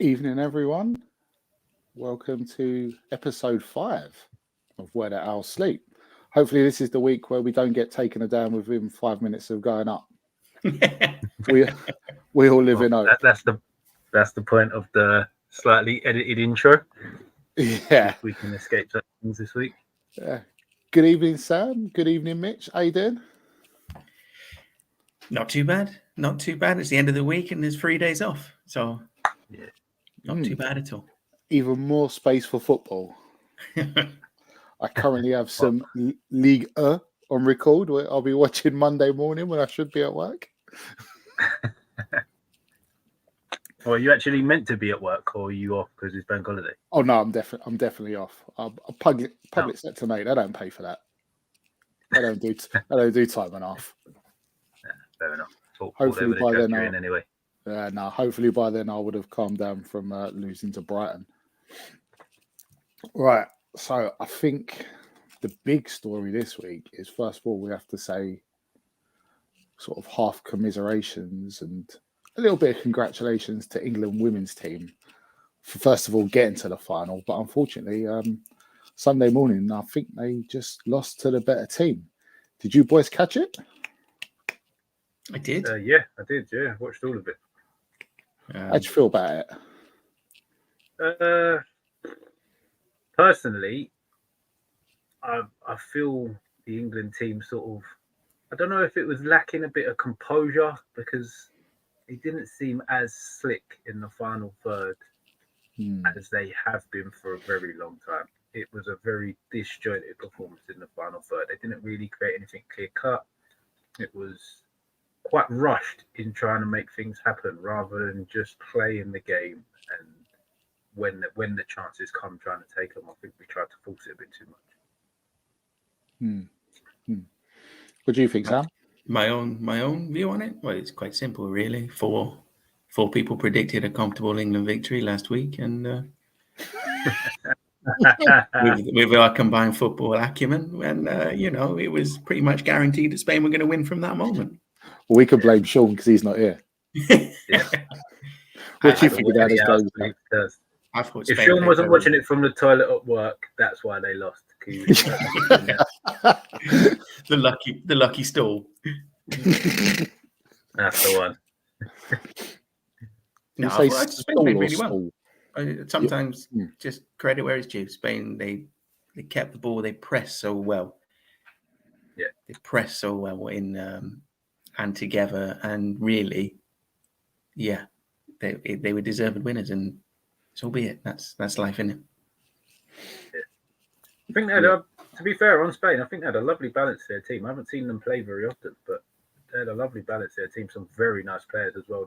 Evening, everyone. Welcome to episode 5 of Where the Owls Sleep. Hopefully, this is the week where we don't get taken down within 5 minutes of going up. we all live in hope. That's the point of the slightly edited intro. Yeah, if we can escape such things this week. Yeah. Good evening, Sam. Good evening, Mitch. How you doing? Not too bad. Not too bad. It's the end of the week and there's 3 days off. So, not too bad at all. Even more space for football. I currently have some League on record where I'll be watching Monday morning when I should be at work. Well, are you actually meant to be at work, or are you off because it's bank holiday? Oh no, I'm definitely off. Public sector, mate. They don't pay for that. They don't do time and off. Yeah, fair enough. Hopefully by then, anyway. Hopefully by then I would have calmed down from losing to Brighton. Right. So I think the big story this week is, first of all, we have to say sort of half commiserations and a little bit of congratulations to England women's team for, first of all, getting to the final. But unfortunately, Sunday morning, I think they just lost to the better team. Did you boys catch it? I did. Yeah, I did. Yeah, watched all of it. How'd you feel about it? Personally, I feel the England team sort of, I don't know if it was lacking a bit of composure, because it didn't seem as slick in the final third as they have been for a very long time. It was a very disjointed performance in the final third. They didn't really create anything clear cut. It was quite rushed in trying to make things happen rather than just playing the game, and when the chances come, trying to take them. I think we tried to force it a bit too much. What do you think, Sam? My own view on it? Well, it's quite simple, really. Four people predicted a comfortable England victory last week, and with our combined football acumen, and it was pretty much guaranteed that Spain were going to win from that moment. Well, we could blame Sean because he's not here. What do you think about this game? If Sean wasn't watching it from the toilet at work, that's why they lost. The lucky stall. That's the one. No, I thought Spain played really well. Sometimes just credit where it's due. Spain, they kept the ball. They pressed so well. Yeah, they pressed so well in and together, and really, they were deserved winners, and so be it. That's life, isn't it? Yeah. I think they had to be fair on Spain, I think they had a lovely balance to their team. I haven't seen them play very often, but they had a lovely balance to their team. Some very nice players as well.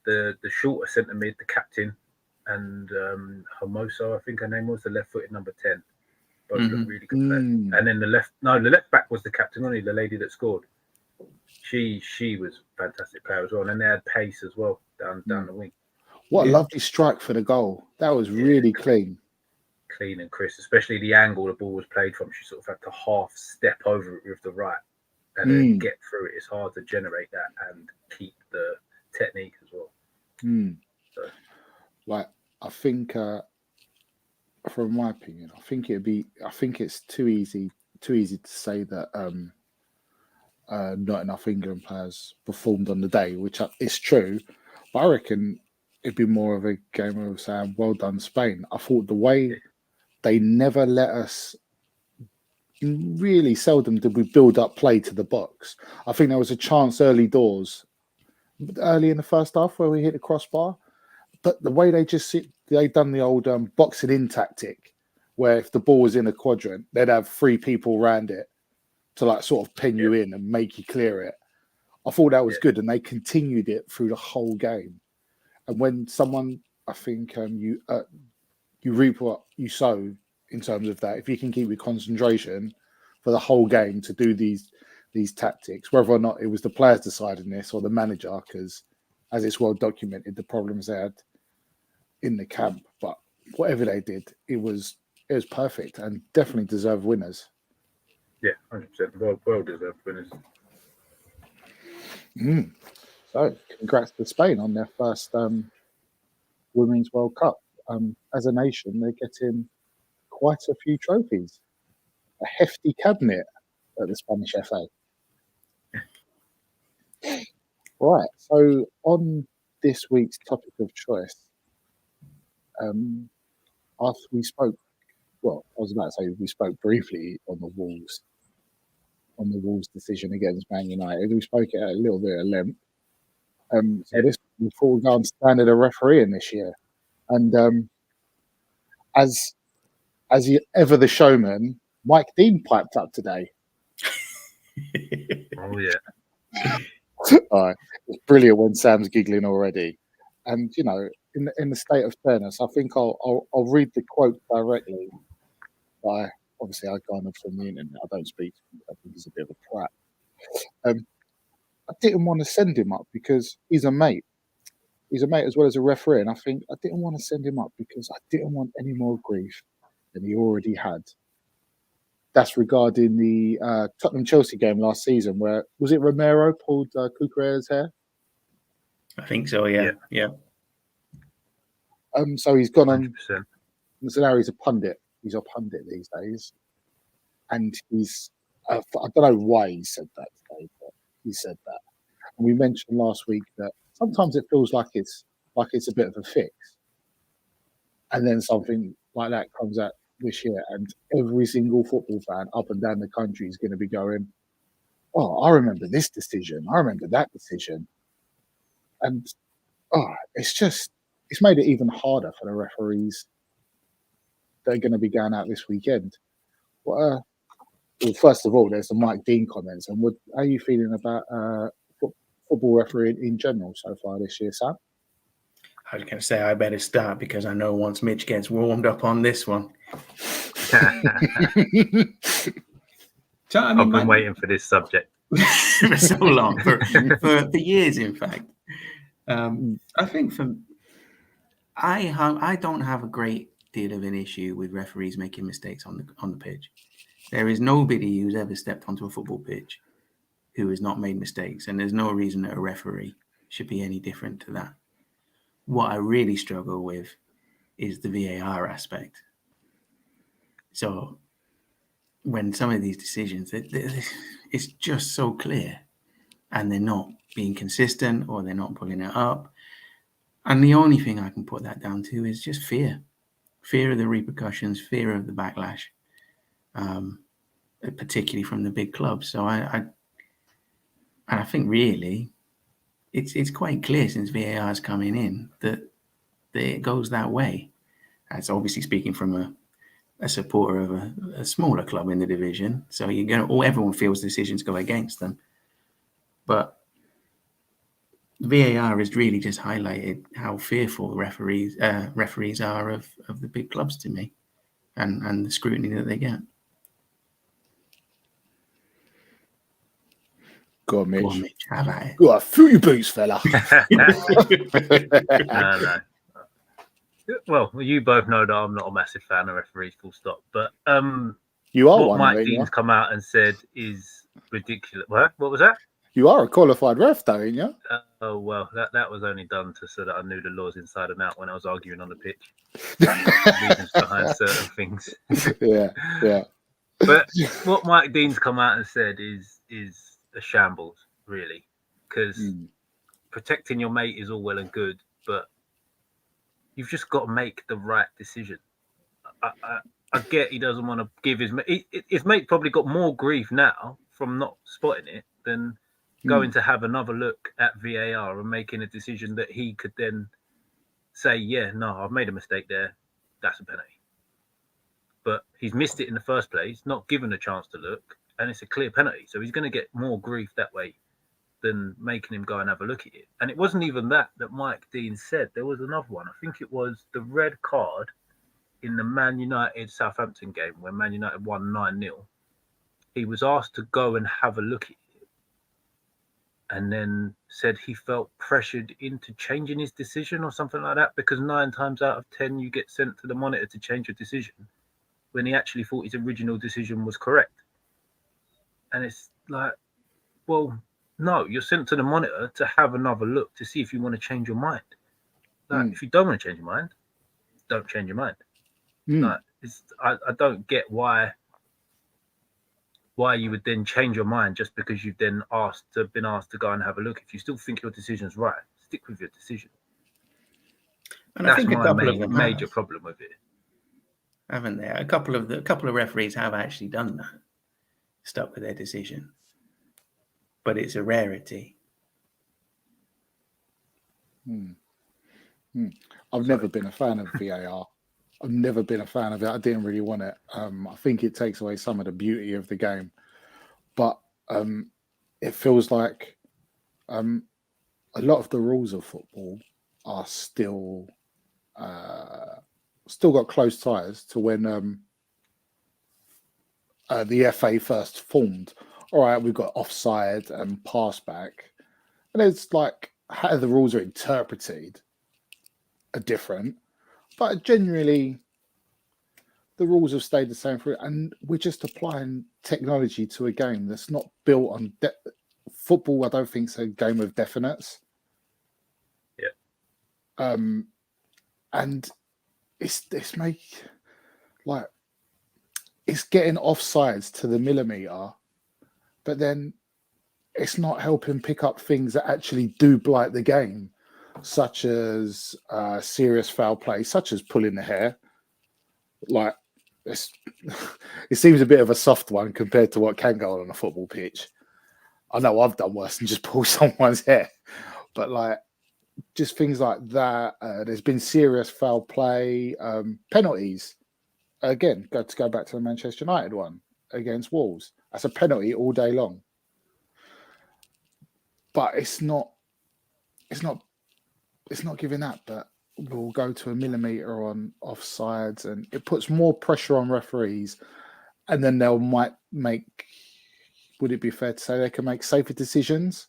The shorter centre mid, the captain, and Hermoso, I think her name was, the left-footed number 10. Both looked really good players. And then the left back was the captain, only the lady that scored. She was a fantastic player as well. And then they had pace as well down the wing. What a lovely strike for the goal. That was really clean. Clean and crisp, especially the angle the ball was played from. She sort of had to half step over it with the right and then get through it. It's hard to generate that and keep the technique as well. So. Like, I think, from my opinion, I think it's too easy to say that not enough England players performed on the day, which is true. But I reckon it'd be more of a game of saying, well done, Spain. I thought the way they never let us, really seldom did we build up play to the box. I think there was a chance early in the first half where we hit the crossbar. But the way they done the old boxing in tactic, where if the ball was in a quadrant, they'd have 3 people around it to like sort of pin you in and make you clear it. I thought that was good, and they continued it through the whole game. And when someone, I think you reap what you sow in terms of that. If you can keep your concentration for the whole game to do these tactics, whether or not it was the players deciding this or the manager, because as it's well documented, the problems they had in the camp. But whatever they did, it was perfect and definitely deserved winners. Yeah, 100%. Well deserved winners. So, congrats to Spain on their first Women's World Cup. As a nation, they're getting quite a few trophies. A hefty cabinet at the Spanish FA. Right, so on this week's topic of choice, after we spoke, well, I was about to say we spoke briefly on the Wolves decision against Man United. We spoke at a little bit of length. So this before we go on standard of refereeing this year, and as ever the showman, Mike Dean piped up today. Oh yeah. It's brilliant when Sam's giggling already, and you know, in the state of fairness, I think I'll read the quote directly. Obviously I garnered from the internet. I don't speak. I think he's a bit of a twat. I didn't want to send him up because he's a mate. He's a mate as well as a referee, and I think I didn't want to send him up because I didn't want any more grief than he already had. That's regarding the Tottenham-Chelsea game last season, where was it Romero pulled Cucurella's hair? I think so. Yeah. So he's gone on. 100%. So now he's a pundit. He's a pundit these days, and he's. I don't know why he said that today, but he said that. And we mentioned last week that sometimes it feels like it's a bit of a fix, and then something like that comes out this year, and every single football fan up and down the country is going to be going, "Oh, I remember this decision. I remember that decision," and it's made it even harder for the referees that are going to be going out this weekend. Well, first of all, there's the Mike Dean comments, and how are you feeling about football refereeing in general so far this year, Sam? I was going to say I better start because I know once Mitch gets warmed up on this one. So, I mean, I've been waiting for this subject for so long, for years, in fact. I think I don't have a great deal of an issue with referees making mistakes on the pitch. There is nobody who's ever stepped onto a football pitch who has not made mistakes, and there's no reason that a referee should be any different to that. What I really struggle with is the VAR aspect. So when some of these decisions, it's just so clear, and they're not being consistent or they're not pulling it up. And the only thing I can put that down to is just fear of the repercussions, fear of the backlash, particularly from the big clubs. So I think really it's quite clear since VAR is coming in that it goes that way. That's obviously speaking from a supporter of a smaller club in the division. So everyone feels decisions go against them. But VAR has really just highlighted how fearful referees are of the big clubs to me, and the scrutiny that they get. Go on, Mitch. Go on, Mitch. Have at it. Go on, fill your boots, fella. No. Well, you both know that I'm not a massive fan of referees, full stop. But you are what one. Mike Dean's come out and said is ridiculous. What was that? You are a qualified ref, though, ain't you? Oh well, that was only done so that I knew the laws inside and out when I was arguing on the pitch. Reasons behind certain things. Yeah. But what Mike Dean's come out and said is a shambles, really, because protecting your mate is all well and good, but you've just got to make the right decision. I get he doesn't want to give his mate probably got more grief now from not spotting it than going to have another look at VAR and making a decision that he could then say, yeah, no, I've made a mistake there. That's a penalty. But he's missed it in the first place, not given a chance to look, and it's a clear penalty. So he's going to get more grief that way than making him go and have a look at it. And it wasn't even that Mike Dean said. There was another one. I think it was the red card in the Man United-Southampton game when Man United won 9-0. He was asked to go and have a look at it and then said he felt pressured into changing his decision or something like that, because 9 times out of 10 you get sent to the monitor to change your decision when he actually thought his original decision was correct. And it's like, well, no, you're sent to the monitor to have another look to see if you want to change your mind. Like, if you don't want to change your mind, don't change your mind. Like, I don't get why you would then change your mind just because you've then been asked to go and have a look. If you still think your decision's right, stick with your decision. And that's I think a my couple of them major problem with it, haven't they? A couple of referees have actually done that, stuck with their decision, but it's a rarity. I've never been a fan of VAR. I've never been a fan of it. I didn't really want it. I think it takes away some of the beauty of the game, but it feels like a lot of the rules of football are still got close ties to when the FA first formed. All right, we've got offside and pass back, and it's like how the rules are interpreted are different, but generally the rules have stayed the same for it, and we're just applying technology to a game that's not built on football. I don't think it's a game of definites. Yeah. And it's getting offsides to the millimeter, but then it's not helping pick up things that actually do blight the game, such as serious foul play, such as pulling the hair. Like, it seems a bit of a soft one compared to what can go on a football pitch. I know I've done worse than just pull someone's hair, but like just things like that. There's been serious foul play, penalties. Again, go back to the Manchester United one against Wolves. That's a penalty all day long. But it's not giving that, but we'll go to a millimeter on offsides, and it puts more pressure on referees, and then might make, would it be fair to say they can make safer decisions?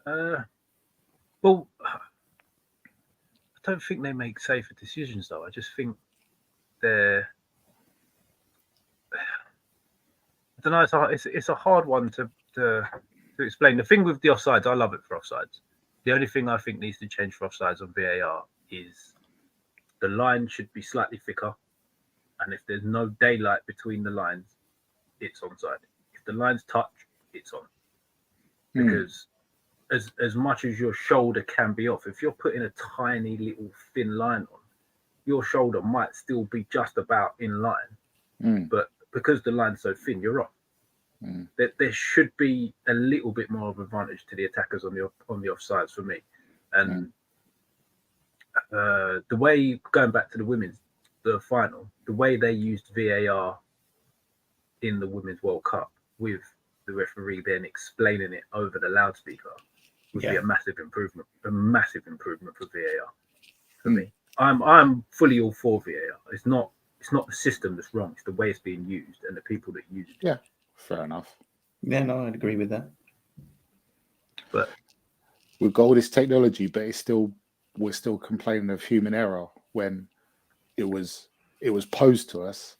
Well, I don't think they make safer decisions, though. I just think they're, I don't know, it's a hard one to explain. The thing with the offsides, I love it for offsides. The only thing I think needs to change for offsides on VAR is the line should be slightly thicker, and if there's no daylight between the lines, it's onside. If the lines touch, it's on. Because as much as your shoulder can be off, if you're putting a tiny little thin line on, your shoulder might still be just about in line, but because the line's so thin, you're off. There should be a little bit more of advantage to the attackers on the offsides for me. And the way, going back to the final, the way they used VAR in the Women's World Cup with the referee then explaining it over the loudspeaker would be a massive improvement for VAR for me. I'm fully all for VAR. It's not the system that's wrong, it's the way it's being used and the people that use it. Yeah, fair enough. Yeah, no, I'd agree with that. But we've got all this technology, but we're still complaining of human error when it was posed to us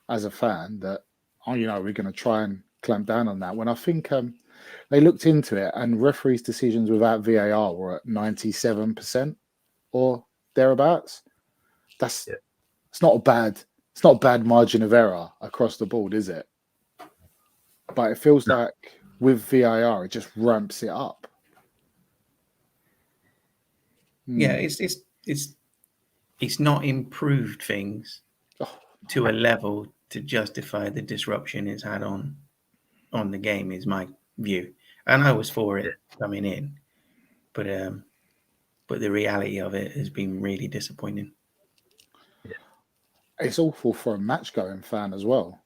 as a fan that, we're going to try and clamp down on that. When I think they looked into it, and referees' decisions without VAR were at 97% or thereabouts. It's not a bad margin of error across the board, is it? But it feels like with VAR, it just ramps it up. Yeah, it's not improved things to a level to justify the disruption it's had on the game, is my view. And I was for it coming in, but the reality of it has been really disappointing. It's awful for a match-going fan as well.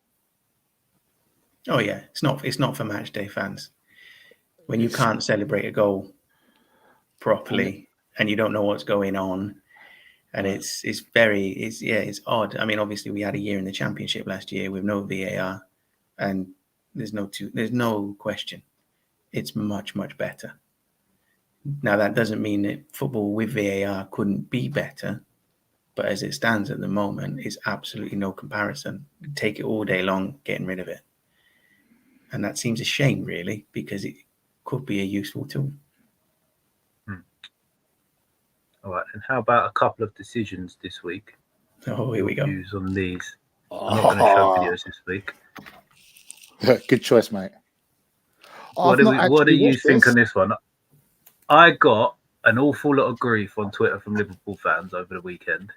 Oh yeah, it's not for match day fans. When you can't celebrate a goal properly and you don't know what's going on, and it's odd. I mean, obviously we had a year in the Championship last year with no VAR, and there's no question it's much better. Now that doesn't mean that football with VAR couldn't be better, but as it stands at the moment, it's absolutely no comparison. Take it all day long, getting rid of it. And that seems a shame, really, because it could be a useful tool. All right, and how about a couple of decisions this week? Oh, here we go. Views on these. I'm not going to show videos this week. Good choice, mate. What do you think on this one? I got an awful lot of grief on Twitter from Liverpool fans over the weekend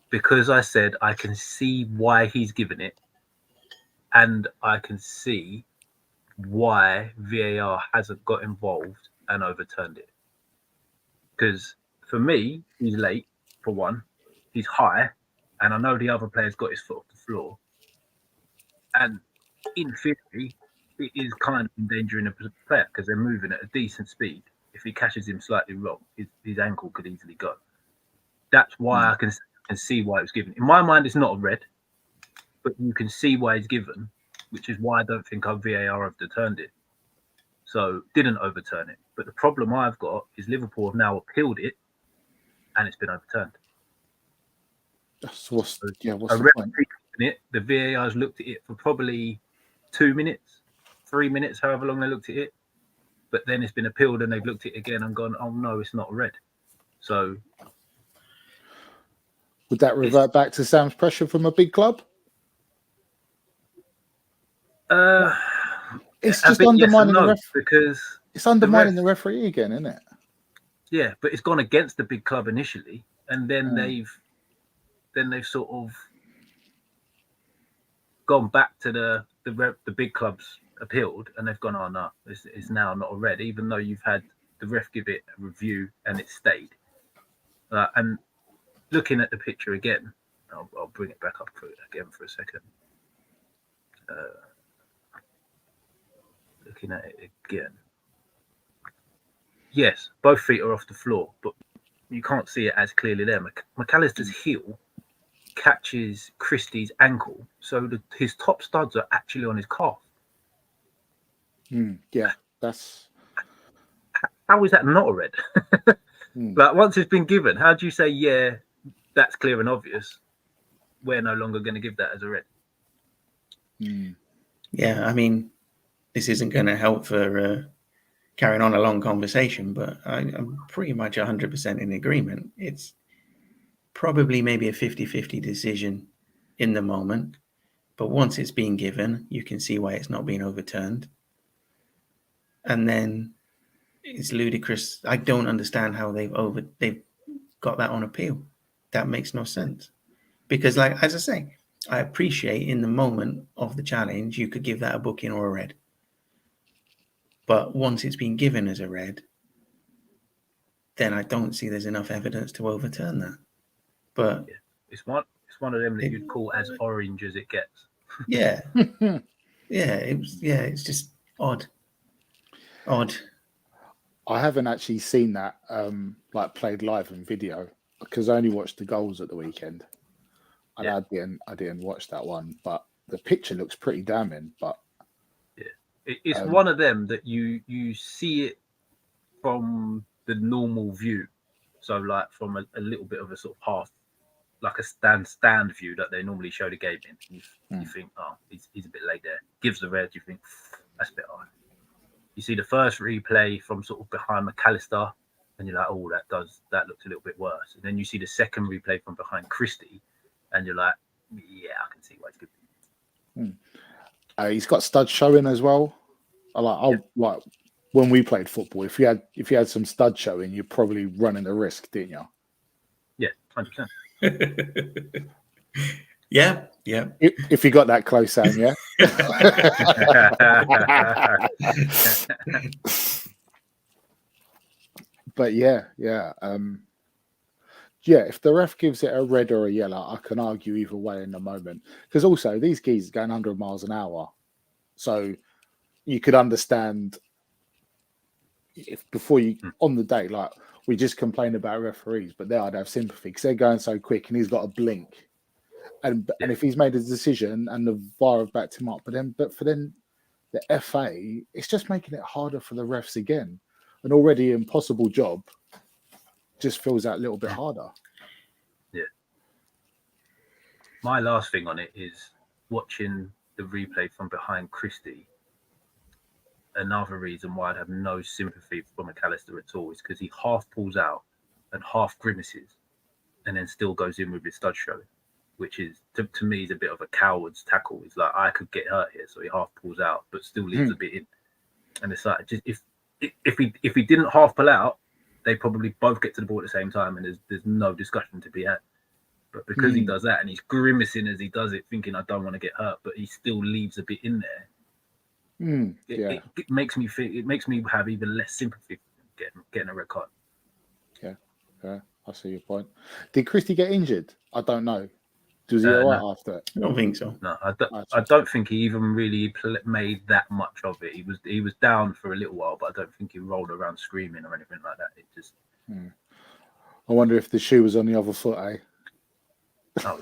because I said I can see why he's given it, and I can see why VAR hasn't got involved and overturned it. Because for me, he's late, for one. He's high, and I know the other player's got his foot off the floor. And in theory, it is kind of endangering the player because they're moving at a decent speed. If he catches him slightly wrong, his ankle could easily go. That's why I can see why it was given. In my mind, it's not a red, but you can see why it's given, which is why I don't think our VAR have overturned it. So didn't overturn it. But the problem I've got is Liverpool have now appealed it, and it's been overturned. What's the point? The VAR has looked at it for probably 2 minutes, 3 minutes, however long they looked at it. But then it's been appealed and they've looked at it again and gone, oh no, it's not a red. So would that revert back to Sam's pressure from a big club? It's just undermining the because it's undermining the referee again, isn't it? Yeah, but it's gone against the big club initially, and then they've sort of gone back to the big clubs appealed, and they've gone, oh no, it's now not a red, even though you've had the ref give it a review and it stayed. And looking at the picture again, I'll bring it back up again for a second. Looking at it again. Yes, both feet are off the floor, but you can't see it as clearly there. McAllister's heel catches Christie's ankle, so his top studs are actually on his calf. Yeah, that's... How is that not a red? Like, once it's been given, how do you say, yeah, that's clear and obvious? We're no longer going to give that as a red. Yeah, I mean, this isn't going to help for carrying on a long conversation, but I'm pretty much 100% in agreement. It's probably maybe a 50-50 decision in the moment, but once it's been given, you can see why it's not being overturned. And then it's ludicrous. I don't understand how they've got that on appeal. That makes no sense. Because, like, as I say, I appreciate in the moment of the challenge, you could give that a booking or a red. But once it's been given as a red, then I don't see there's enough evidence to overturn that. But yeah, it's one of them that you'd call as orange as it gets. Yeah. It's just odd. I haven't actually seen that like played live in video because I only watched the goals at the weekend. And I didn't watch that one, but the picture looks pretty damning. But it's one of them that you see it from the normal view, so like from a little bit of a sort of half, like a stand view that they normally show the game in. You think, oh, he's a bit late there. Gives the red. You think that's a bit high. You see the first replay from sort of behind McAllister, and you're like, oh, that looks a little bit worse. And then you see the second replay from behind Christie, and you're like, yeah, I can see why it's good. He's got studs showing as well. Like when we played football, if you had some stud showing, you're probably running the risk, didn't you? Yeah, 100%. Yeah. If you got that close, Sam, yeah. But yeah. If the ref gives it a red or a yellow, I can argue either way in the moment. Because also these geese are going 100 miles an hour, so you could understand if before you on the day, like we just complain about referees, but I'd have sympathy because they're going so quick and he's got a blink. And if he's made a decision and the VAR have backed him up, but for the FA, it's just making it harder for the refs again. An already impossible job just feels that little bit harder. Yeah. My last thing on it is watching the replay from behind Christie. Another reason why I'd have no sympathy for McAllister at all is because he half pulls out and half grimaces, and then still goes in with his stud showing, which is to me is a bit of a coward's tackle. It's like, I could get hurt here, so he half pulls out, but still leaves a bit in. And it's like, just if he didn't half pull out, they probably both get to the ball at the same time, and there's no discussion to be had. But because he does that and he's grimacing as he does it, thinking I don't want to get hurt, but he still leaves a bit in there. It makes me feel. It makes me have even less sympathy for getting a red card. Yeah, I see your point. Did Christie get injured? I don't know. Was he all right after it? I don't think so. No, I don't think he even really made that much of it. He was down for a little while, but I don't think he rolled around screaming or anything like that. It just. I wonder if the shoe was on the other foot, eh? Oh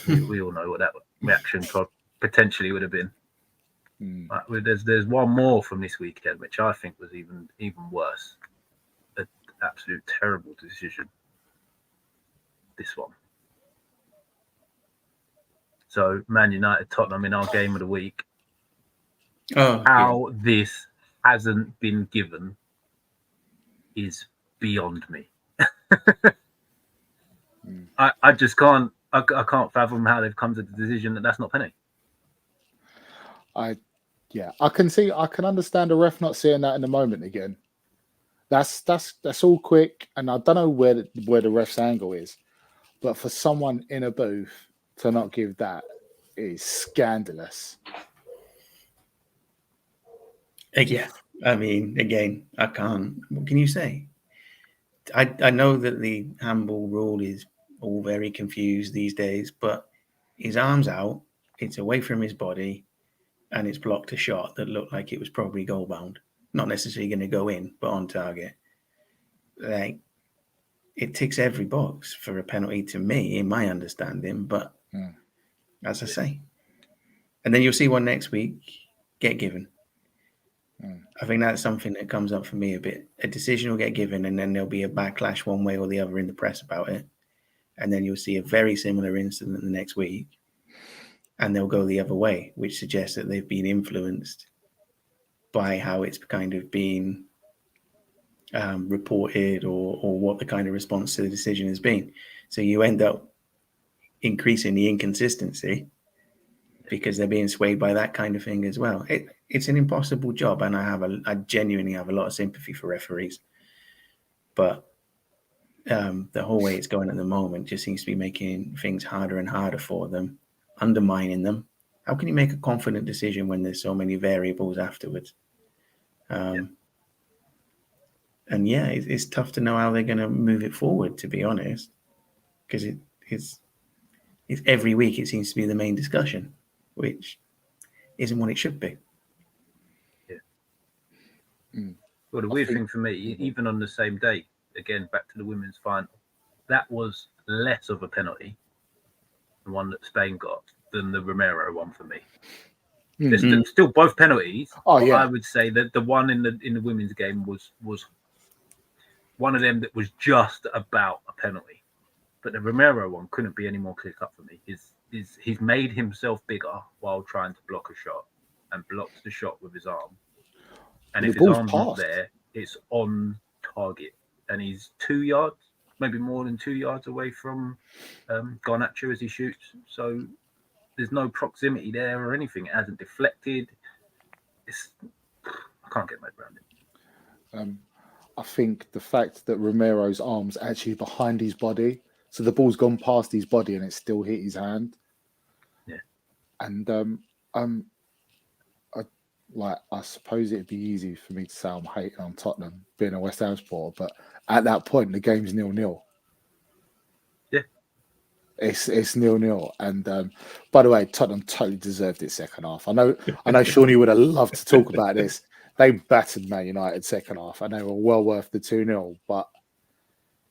yeah. we all know what that reaction potentially would have been. There's one more from this weekend, which I think was even worse. An absolute terrible decision. This one. So Man United, Tottenham in our game of the week. How this hasn't been given is beyond me. I just can't. I can't fathom how they've come to the decision that that's not penalty. I can understand a ref not seeing that in the moment again. That's all quick, and I don't know where the ref's angle is, but for someone in a booth to not give that is scandalous. Yeah, I mean, again, I can't. What can you say? I know that the handball rule is all very confused these days, but his arm's out, it's away from his body, and it's blocked a shot that looked like it was probably goal bound. Not necessarily going to go in, but on target. Like, it ticks every box for a penalty to me, in my understanding. But as I say, and then you'll see one next week get given. I think that's something that comes up for me a bit. A decision will get given, and then there'll be a backlash one way or the other in the press about it. And then you'll see a very similar incident the next week, and they'll go the other way, which suggests that they've been influenced by how it's kind of been reported or what the kind of response to the decision has been. So you end up increasing the inconsistency because they're being swayed by that kind of thing as well. It's an impossible job, and I genuinely have a lot of sympathy for referees. But the whole way it's going at the moment just seems to be making things harder and harder for them, undermining them. How can you make a confident decision when there's so many variables afterwards? And yeah, it's tough to know how they're going to move it forward, to be honest, because it's every week it seems to be the main discussion, which isn't what it should be. Well, the weird thing for me, even on the same day, again, back to the women's final, that was less of a penalty, the one that Spain got, than the Romero one for me. There's still both penalties. I would say that the one in the women's game was one of them that was just about a penalty. But the Romero one couldn't be any more clear cut for me. He's made himself bigger while trying to block a shot, and blocks the shot with his arm. And if his arm's not there, it's on target. And he's 2 yards, maybe more than 2 yards away from Garnacho as he shoots. So there's no proximity there or anything. It hasn't deflected. I can't get my head around it. I think the fact that Romero's arm's actually behind his body, so the ball's gone past his body and it still hit his hand. Yeah. And I suppose it'd be easy for me to say I'm hating on Tottenham being a West Ham supporter, but at that point the game's 0-0. Yeah. It's 0-0. And by the way, Tottenham totally deserved it second half. I know Shawnee would have loved to talk about this. They battered Man United second half, and they were well worth the 2-0. But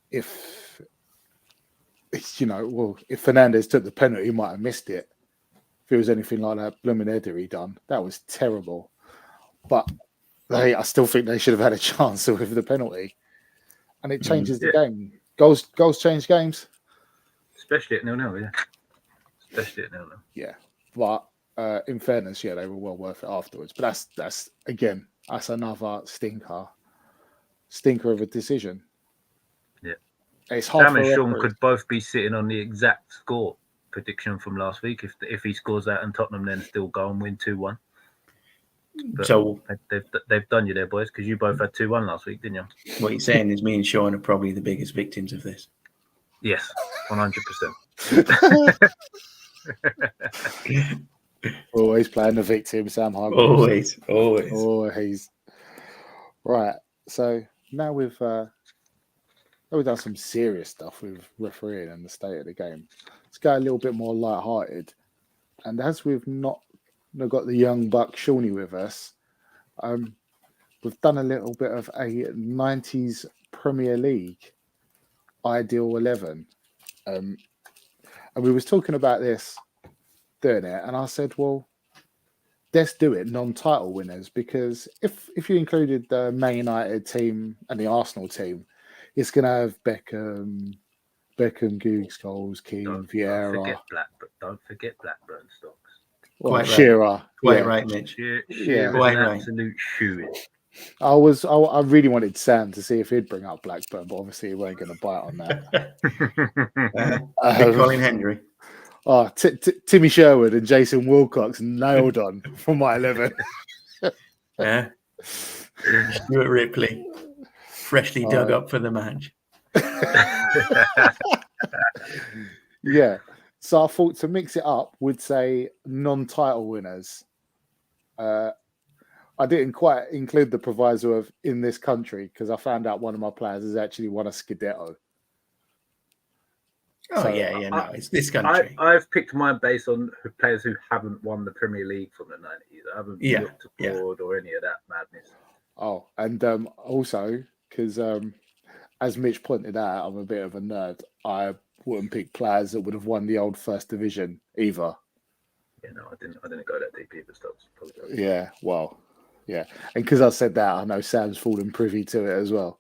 if Fernandes took the penalty, he might have missed it. If it was anything like that blooming header he done, that was terrible. But I still think they should have had a chance with the penalty, and it changes the game. Goals change games, especially at 0-0. Yeah, especially at 0-0. Yeah, but in fairness, they were well worth it afterwards. But that's another stinker of a decision. It's hard Sam for and Sean referees. could both be sitting on the exact score prediction from last week if he scores that and Tottenham then still go and win 2-1. But So they've done you there, boys, because you both had 2-1 last week, didn't you? what you're saying is me and Sean are probably the biggest victims of this. Yes, 100%. Always playing the victim, Sam Always. Hargreaves. Always. Right. So now we've done some serious stuff with refereeing and the state of the game. Let's go a little bit more light-hearted. And as we've not got the young buck Shawnee with us, we've done a little bit of a 90s Premier League ideal 11. And we was talking about this doing it, and I said, well, let's do it non-title winners, because if you included the Man United team and the Arsenal team, it's going to have Beckham, Giggs, Scholes, Keane, Vieira. Don't forget Blackburn stocks. Well, Quite right. Shearer. Quite right, Mitch. Shearer's Quite an right. absolute shoe-in. I really wanted Sam to see if he'd bring up Blackburn, but obviously he weren't going to bite on that. Big Colin Hendry. Oh, Timmy Sherwood and Jason Wilcox nailed on for my 11. Yeah. Stuart Ripley, freshly dug up for the match. Yeah. So I thought to mix it up, we'd say non-title winners. I didn't quite include the proviso of in this country because I found out one of my players has actually won a Scudetto. Oh, no, it's this country. I've picked mine based on players who haven't won the Premier League from the 90s. I haven't looked abroad or any of that madness. Oh, and also, because as Mitch pointed out, I'm a bit of a nerd. I wouldn't pick players that would have won the old First Division either. Yeah, no, I didn't go that deep either. Apologize. Yeah, well, yeah. And because I said that, I know Sam's fallen privy to it as well.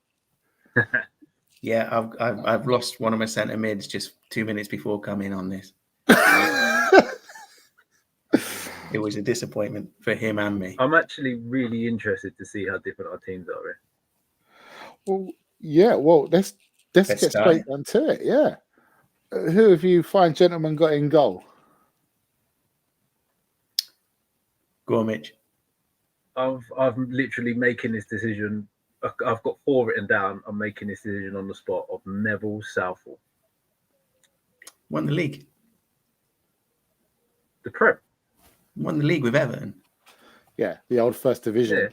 Yeah, I've lost one of my centre mids just 2 minutes before coming on this. It was a disappointment for him and me. I'm actually really interested to see how different our teams are. Right? Well, yeah. Well, let's get straight onto it. Yeah. Who have you fine gentlemen got in goal? Go on, Mitch. I'm literally making this decision. I've got 4 written down. I'm making this decision on the spot of Neville Southall. Won the league. The Prem. Won the league with Everton. Yeah, the old First Division.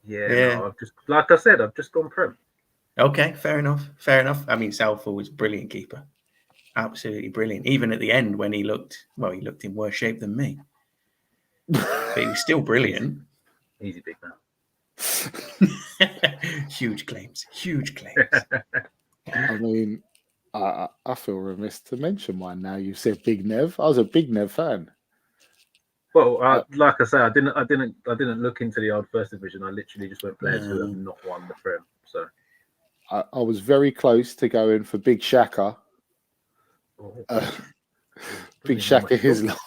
Yeah. No, I've just, like I said, I've just gone Prem. Okay, fair enough. I mean, Southall was a brilliant keeper. Absolutely brilliant. Even at the end when he looked in worse shape than me. But he was still brilliant. Easy, big man. Huge claims. I mean, I feel remiss to mention mine now. You said Big Nev. I was a Big Nev fan. Well, like I say, I didn't look into the old First Division. I literally just went players who have not won the Prem. So I was very close to going for Big Shaka. Big Shaka Hislop.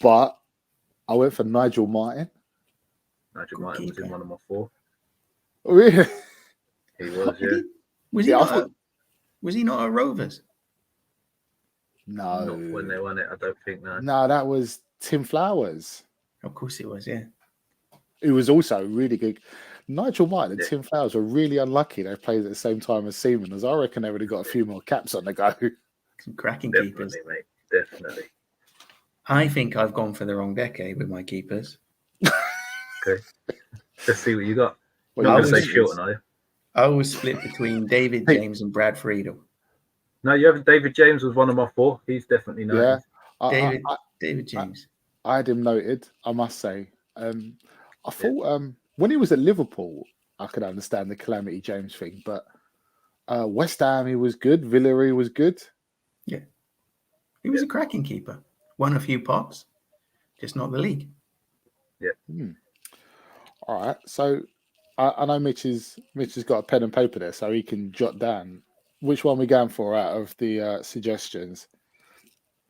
But I went for Nigel Martin. Nigel Martin was in one of my 4. Oh, really? He was, yeah. Was he not at Rovers? No. Not when they won it, I don't think, no. No, that was Tim Flowers. Of course it was, yeah. It was also really good. Nigel Martin and Tim Flowers were really unlucky they played at the same time as Seaman, as I reckon they would have got a few more caps on the go. Some cracking keepers. Mate, definitely. I think I've gone for the wrong decade with my keepers. Okay. Let's see what you got. Well, Not going to say Shilton, are you? I was split between David James and Brad Friedel. No, you haven't. David James was one of my 4. He's definitely nice. Yeah. David James. I had him noted, I must say. I thought when he was at Liverpool, I could understand the Calamity James thing, but West Ham, he was good. Villa, he was good. Yeah. He was a cracking keeper. Won a few pots, just not the league. Yeah. All right. So I know Mitch has got a pen and paper there, so he can jot down which one we're going for out of the suggestions.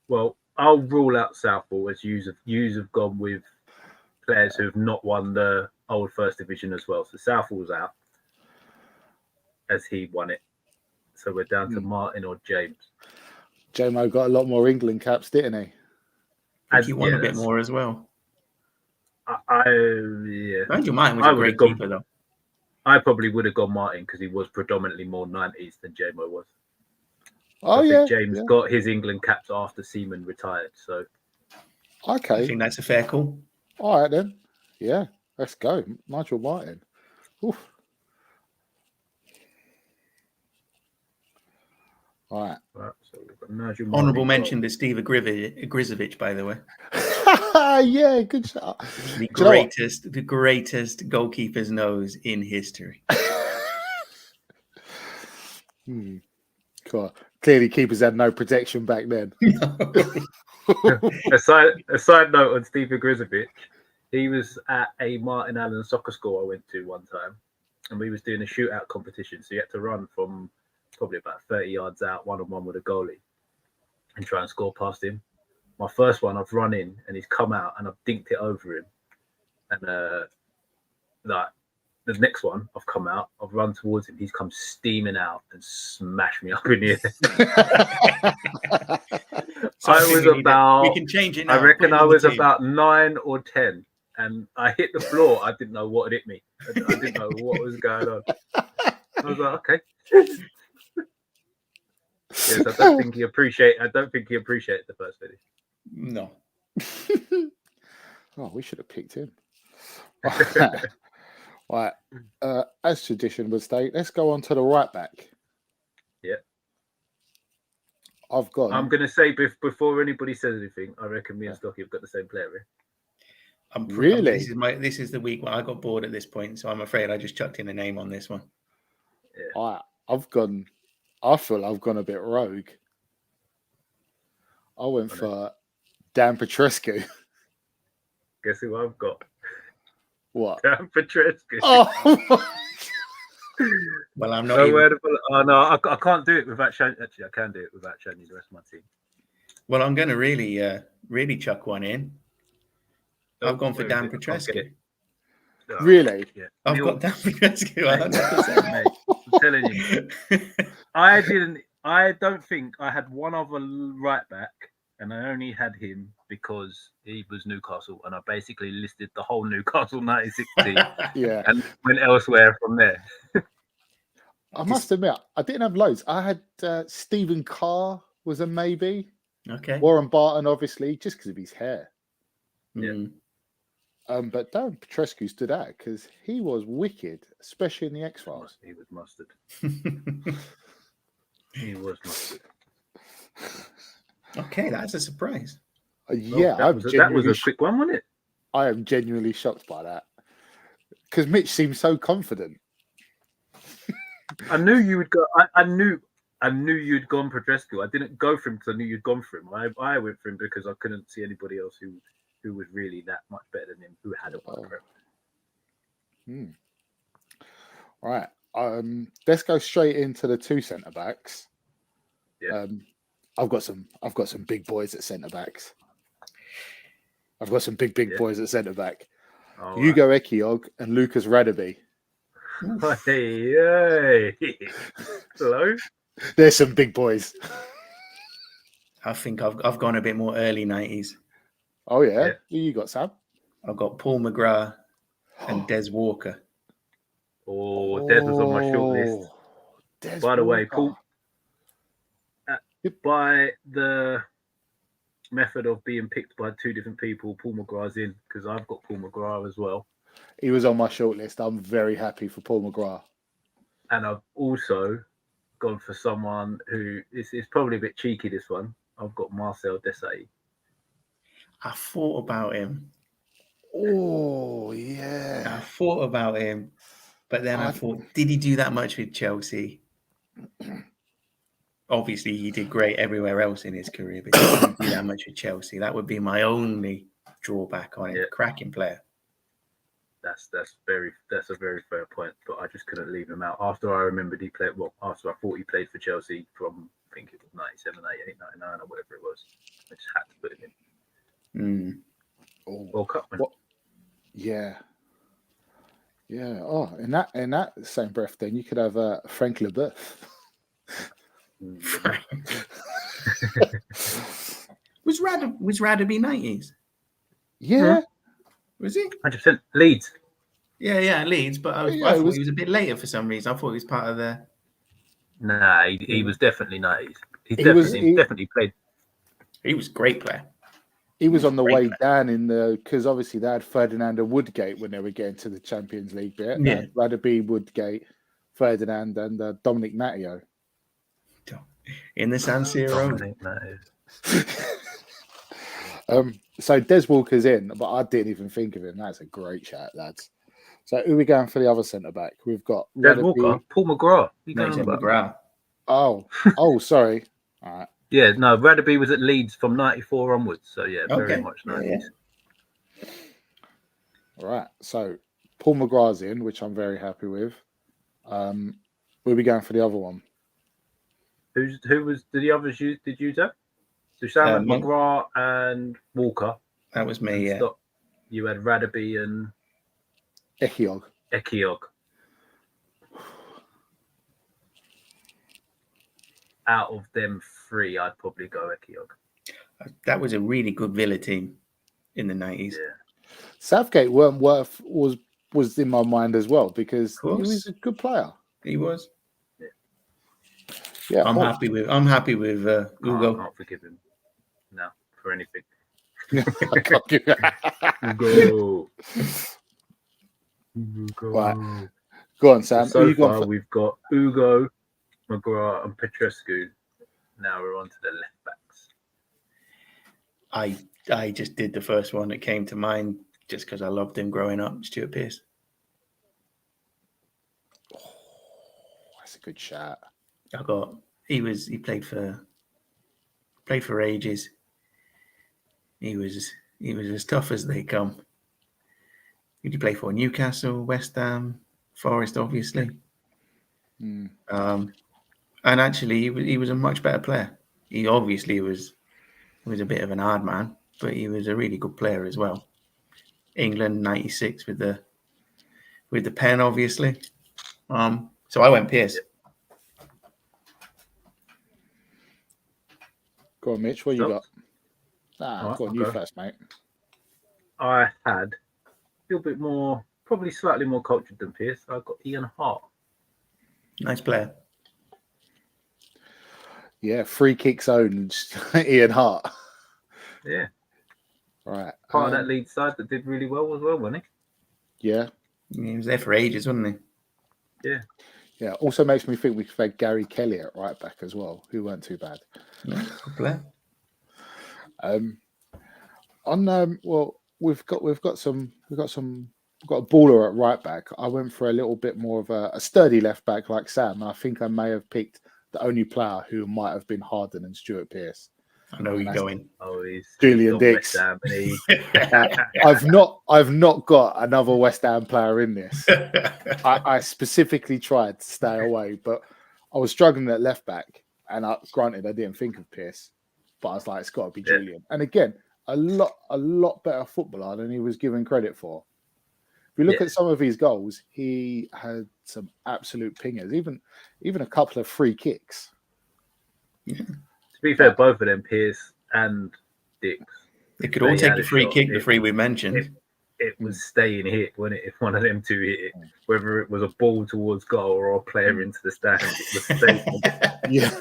Well, I'll rule out Southall as you have gone with players who have not won the old First Division as well. So Southall's out as he won it. So we're down to Martin or James. JMO got a lot more England caps, didn't he? I think he won a bit more as well. Yeah. Nigel Martin was a great keeper, though. I probably would have gone Martin because he was predominantly more 90s than JMO was. Oh, I yeah. think James got his England caps after Seaman retired. So, okay. I think that's a fair call. All right, then. Yeah, let's go. Nigel Martin. Oof. All right. So we've got Nigel Martin. Honourable mention to Steve Grizovic, by the way. Yeah, good shot. The greatest goalkeeper's nose in history. Cool. Clearly, keepers had no protection back then. a side note on Steve Grizovic. He was at a Martin Allen soccer school I went to one time, and we was doing a shootout competition. So you had to run from probably about 30 yards out, one-on-one with a goalie, and try and score past him. My first one, I've run in, and he's come out, and I've dinked it over him. And the next one, I've come out, I've run towards him. He's come steaming out and smashed me up in the air. So we can change it now. I reckon I was about 9 or 10, and I hit the floor. I didn't know what had hit me. I didn't know what was going on. I was like, okay. Yes, I don't think he appreciated the first finish. No. Oh, we should have picked him. Right. As tradition would state, let's go on to the right back. Yeah. I'm going to say before anybody says anything, I reckon me and Stocky have got the same player here. Really? This is the week when I got bored at this point, so I'm afraid I just chucked in a name on this one. Yeah. I feel I've gone a bit rogue. I went for Dan Petrescu. Guess who I've got? What? Dan Petrescu. Oh. Well, I'm not. I can't do it without showing. Actually, I can do it without showing you the rest of my team. Well, I'm going to really chuck one in. I've gone for Dan Petrescu. Really? Yeah. I've got Dan Petrescu. 100%, mate. I'm telling you. I don't think I had one other right back, and I only had him because he was Newcastle, and I basically listed the whole Newcastle 96 team. Yeah. And went elsewhere from there. I must admit, I didn't have loads. I had Stephen Carr was a maybe. Okay. Warren Barton, obviously, just because of his hair. Yeah. But Dan Petrescu stood out because he was wicked, especially in the X-Files. He was mustard. He was mustard. Okay, that's a surprise. Yeah, that was a quick one, wasn't it? I am genuinely shocked by that because Mitch seemed so confident. I knew you would go. I knew you'd gone Petrescu. I didn't go for him because I knew you'd gone for him. I went for him because I couldn't see anybody else who was really that much better than him who had a prem. All right. Let's go straight into the two centre backs. Yeah. I've got some big boys at centre backs. I've got some big boys at centre back. Hugo Ekiog and Lucas Radaby. Hey. Hello. There's some big boys. I think I've gone a bit more early 90s. Oh yeah. Who you got, Sam? I've got Paul McGrath and Des Walker. Oh, Des was on my short list. By the way, Paul, by the method of being picked by two different people, Paul McGrath's in because I've got Paul McGrath as well. He was on my short list. I'm very happy for Paul McGrath. And I've also gone for someone who is probably a bit cheeky, this one. I've got Marcel Desailly. I thought about him. Oh, yeah. I thought about him. But then I thought, did he do that much with Chelsea? Obviously, he did great everywhere else in his career, but he didn't do that much with Chelsea. That would be my only drawback on him. Yeah. Cracking player. That's a very fair point, but I just couldn't leave him out. After I remembered he played, after I thought he played for Chelsea from, I think it was 97, 98, 99 or whatever it was. I just had to put him in. World Cup, man. Yeah. Yeah. Oh, in that same breath, then you could have Frank Leboeuf. Was Radaby 90s? Yeah, Was he? 100% Leeds. Yeah, Leeds. But I Yeah, thought he was a bit later for some reason. I thought he was part of the. Nah, he was definitely 90s. He was- definitely played. He was a great player. he was on the Great way player. down in the because obviously they had Ferdinand and Woodgate when they were getting to the Champions League bit. Yeah. Radaby, Woodgate, Ferdinand, and Dominic Matteo. In the San Siro. Dominic Matteo. So Des Walker's in, but I didn't even think of him. That's a great chat, lads. So who are we going for the other centre back? We've got Des Radaby. Walker, Paul McGrath. You No, going he on said about? McGrath. Oh, sorry. All right. Yeah, no, Radaby was at Leeds from 94 onwards. So yeah, very Okay. much Yeah, 90s. yeah. All right. So Paul McGrath's in, which I'm very happy with. We'll be going for the other one. Who was did the others use? Did you have? So Sam Monk. McGrath and Walker. That was me, And yeah. Stop. You had Radaby and Echiog. Ekiog. Out of them three, I'd probably go Ekiog. That was a really good Villa team in the 90s. Yeah. Southgate was in my mind as well because he course. was a good player. He was. Yeah, I'm happy with I Ugo. can't forgive him now for anything. I can't give Ugo. Right. Go on, Sam. So far, we've got Ugo, McGrath, and Petrescu. Now we're on to the left backs. I just did the first one that came to mind just because I loved him growing up, Stuart Pearce. Oh, that's a good shot. He played for ages. He was as tough as they come. Did he play for Newcastle, West Ham, Forest, obviously? Mm. And actually, he was a much better player. He obviously was a bit of an hard man, but he was a really good player as well. England '96 with the pen, obviously. So I went Pearce. Go on, Mitch. What you got? Right, go on, you first, mate. I had a little bit more, probably slightly more cultured than Pearce. I got Ian Hart. Nice player. Yeah, free kicks owned Ian Hart. Yeah. Right. Part of that Leeds side that did really well as well, wasn't he? Yeah. He was there for ages, wasn't he? Yeah. Yeah. Also makes me think we could have Gary Kelly at right back as well, who weren't too bad. Yeah, good player. Well, we've got a baller at right back. I went for a little bit more of a sturdy left back like Sam. I think I may have picked the only player who might have been harder than Stuart Pearce. I know you're going. Oh, he's Julian Dix. I've not got another West Ham player in this. I specifically tried to stay away, but I was struggling at left back, and granted I didn't think of Pearce, but I was like, it's got to be Julian. And again, a lot better footballer than he was given credit for. If you look at some of his goals, he had some absolute pingers, even a couple of free kicks. Yeah. To be fair, both of them, Pearce and Dix, they could all take a free kick, the three we mentioned. It was staying hit, wasn't it? If one of them two hit it, whether it was a ball towards goal or a player into the stand, it was staying. Yeah.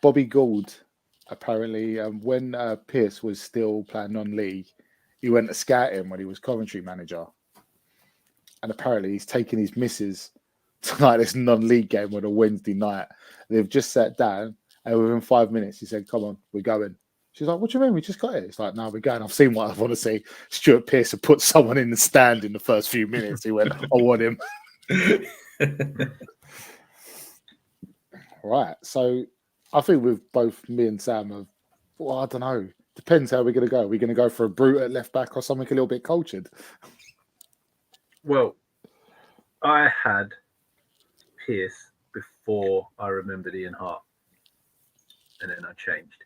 Bobby Gould, apparently, when Pearce was still playing non-league, he went to scout him when he was Coventry manager. And apparently he's taking his missus to like this non-league game on a Wednesday night. They've just sat down, and within 5 minutes, he said, "Come on, we're going." She's like, "What do you mean? We just got it." It's like, "No, we're going. I've seen what I want to see." Stuart Pearce had put someone in the stand in the first few minutes. He went, "I want him." Right. So I think with both me and Sam have, well, I don't know. Depends how we're going to go. Are we going to go for a brute at left back or something a little bit cultured? Well, I had Pearce before I remembered Ian Hart, and then I changed.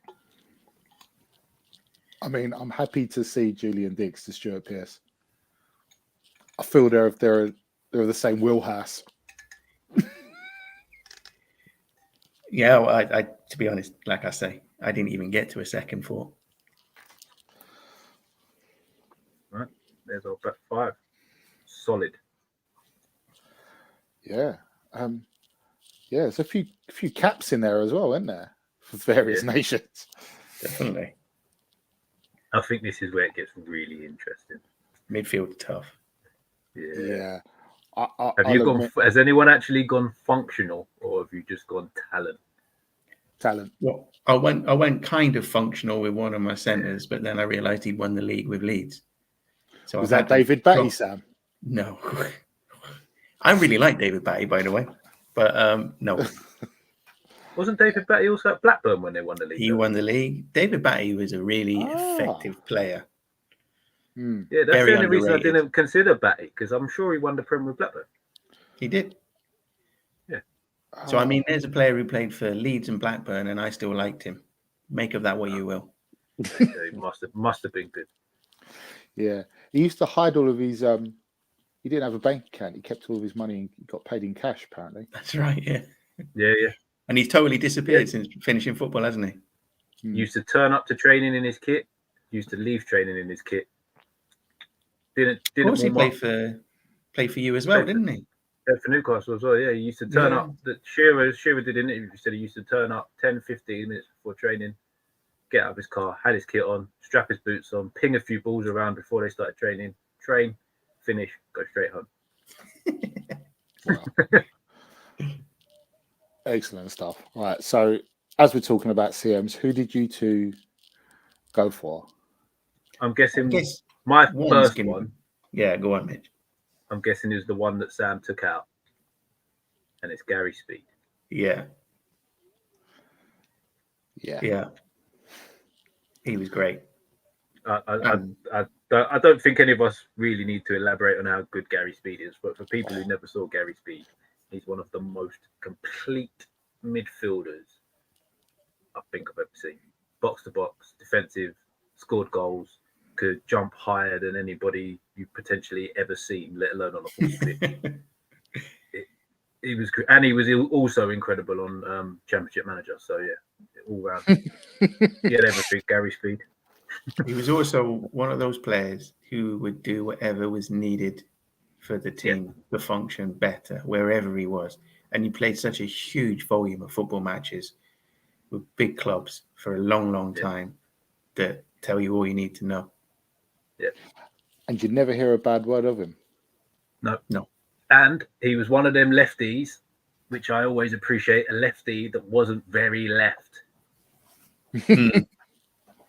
I mean, I'm happy to see Julian Dix to Stuart Pearce. I feel they're the same wheelhouse. Yeah, well, I to be honest, like I say, I didn't even get to a second thought. Right, there's our back five. Solid. Yeah. Yeah, there's a few caps in there as well, isn't there? For various nations. Definitely. I think this is where it gets really interesting. Midfield tough. Yeah. Has anyone actually gone functional, or have you just gone talent? Talent. Well, I went kind of functional with one of my centres, but then I realised he'd won the league with Leeds. So Was that David Batty, Sam? No. I really like David Batty, by the way. But no. Wasn't David Batty also at Blackburn when they won the league? He won the league. David Batty was a really effective player. Yeah, that's the only reason I didn't consider Batty, because I'm sure he won the Prem with Blackburn. He did. Yeah. So, I mean, there's a player who played for Leeds and Blackburn, and I still liked him. Make of that what you will. He must have been good. Yeah. He used to hide all of his... he didn't have a bank account. He kept all of his money and he got paid in cash, apparently. That's right, yeah. Yeah. And he's totally disappeared since finishing football, hasn't he? Used to turn up to training in his kit. Used to leave training in his kit. Didn't of course, he played for you as well, didn't he? Yeah, for Newcastle as well. Yeah, he used to turn up. Shearer did an interview. He said he used to turn up 10, 15 minutes before training, get out of his car, had his kit on, strap his boots on, ping a few balls around before they started training, train, finish, go straight home. Wow. Excellent stuff. All right. So, as we're talking about CMs, who did you two go for? I'm guessing my first one. Yeah, go on, Mitch. I'm guessing is the one that Sam took out, and it's Gary Speed. Yeah. He was great. I don't think any of us really need to elaborate on how good Gary Speed is, but for people who never saw Gary Speed, he's one of the most complete midfielders I think I've ever seen. Box to box, defensive, scored goals, could jump higher than anybody you've potentially ever seen, let alone on a football pitch. He was also incredible on Championship Manager. So yeah, all round. He had everything. Gary Speed. He was also one of those players who would do whatever was needed for the team to function better wherever he was. And he played such a huge volume of football matches with big clubs for a long, long time that tell you all you need to know. Yeah. And you'd never hear a bad word of him. No. And he was one of them lefties, which I always appreciate, a lefty that wasn't very left.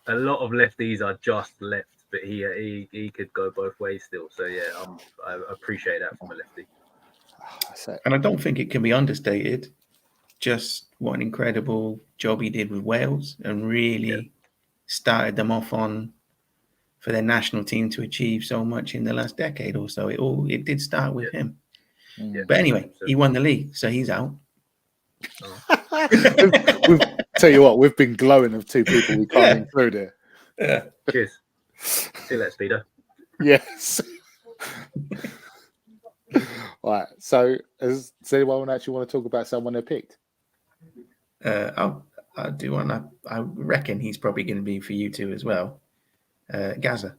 A lot of lefties are just left, but he could go both ways still. So yeah, I appreciate that from a lefty. And I don't think it can be understated just what an incredible job he did with Wales and really started them off for their national team to achieve so much in the last decade or so. It did start with him. Yeah. But anyway, he won the league, so he's out. Tell you what, we've been glowing of two people we can't include here. Yeah. Cheers. See you later, Speedo. Yes. All right. So, does anyone actually want to talk about someone they picked? I'll do one. I reckon he's probably going to be for you two as well. Gaza.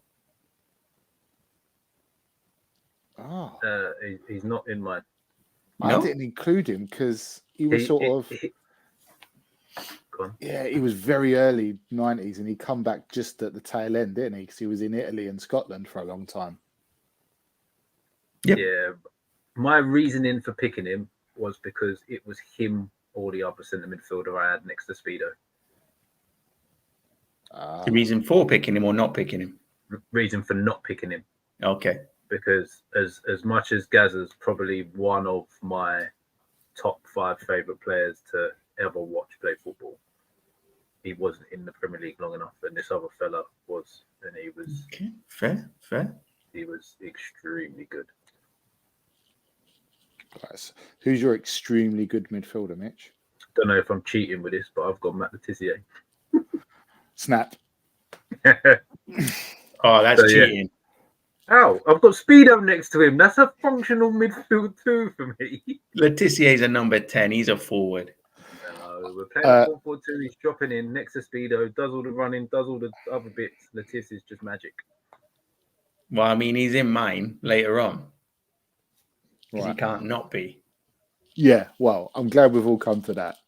Oh. He's not in mine. I didn't include him because he was he was very early 90s and he come back just at the tail end, didn't he? Because he was in Italy and Scotland for a long time. Yep. Yeah. My reasoning for picking him was because it was him or the other centre midfielder I had next to Speedo. The reason for picking him or not picking him? Reason for not picking him. Okay. Because as much as Gaza's probably one of my top 5 favourite players to ever watch play football, he wasn't in the Premier League long enough, and this other fella was, and he was fair. He was extremely good. Nice. Who's your extremely good midfielder, Mitch? Don't know if I'm cheating with this, but I've got Matt Letizia. Snap. Oh, that's cheating. Ow, I've got Speedo next to him. That's a functional midfield too for me. Letizia is a number 10. He's a forward. No, So we're playing 4-4-2. He's dropping in next to Speedo, does all the running, does all the other bits. Letiz is just magic. Well, I mean, he's in mine later on because he Right. can't not be. Yeah, well, I'm glad we've all come to that.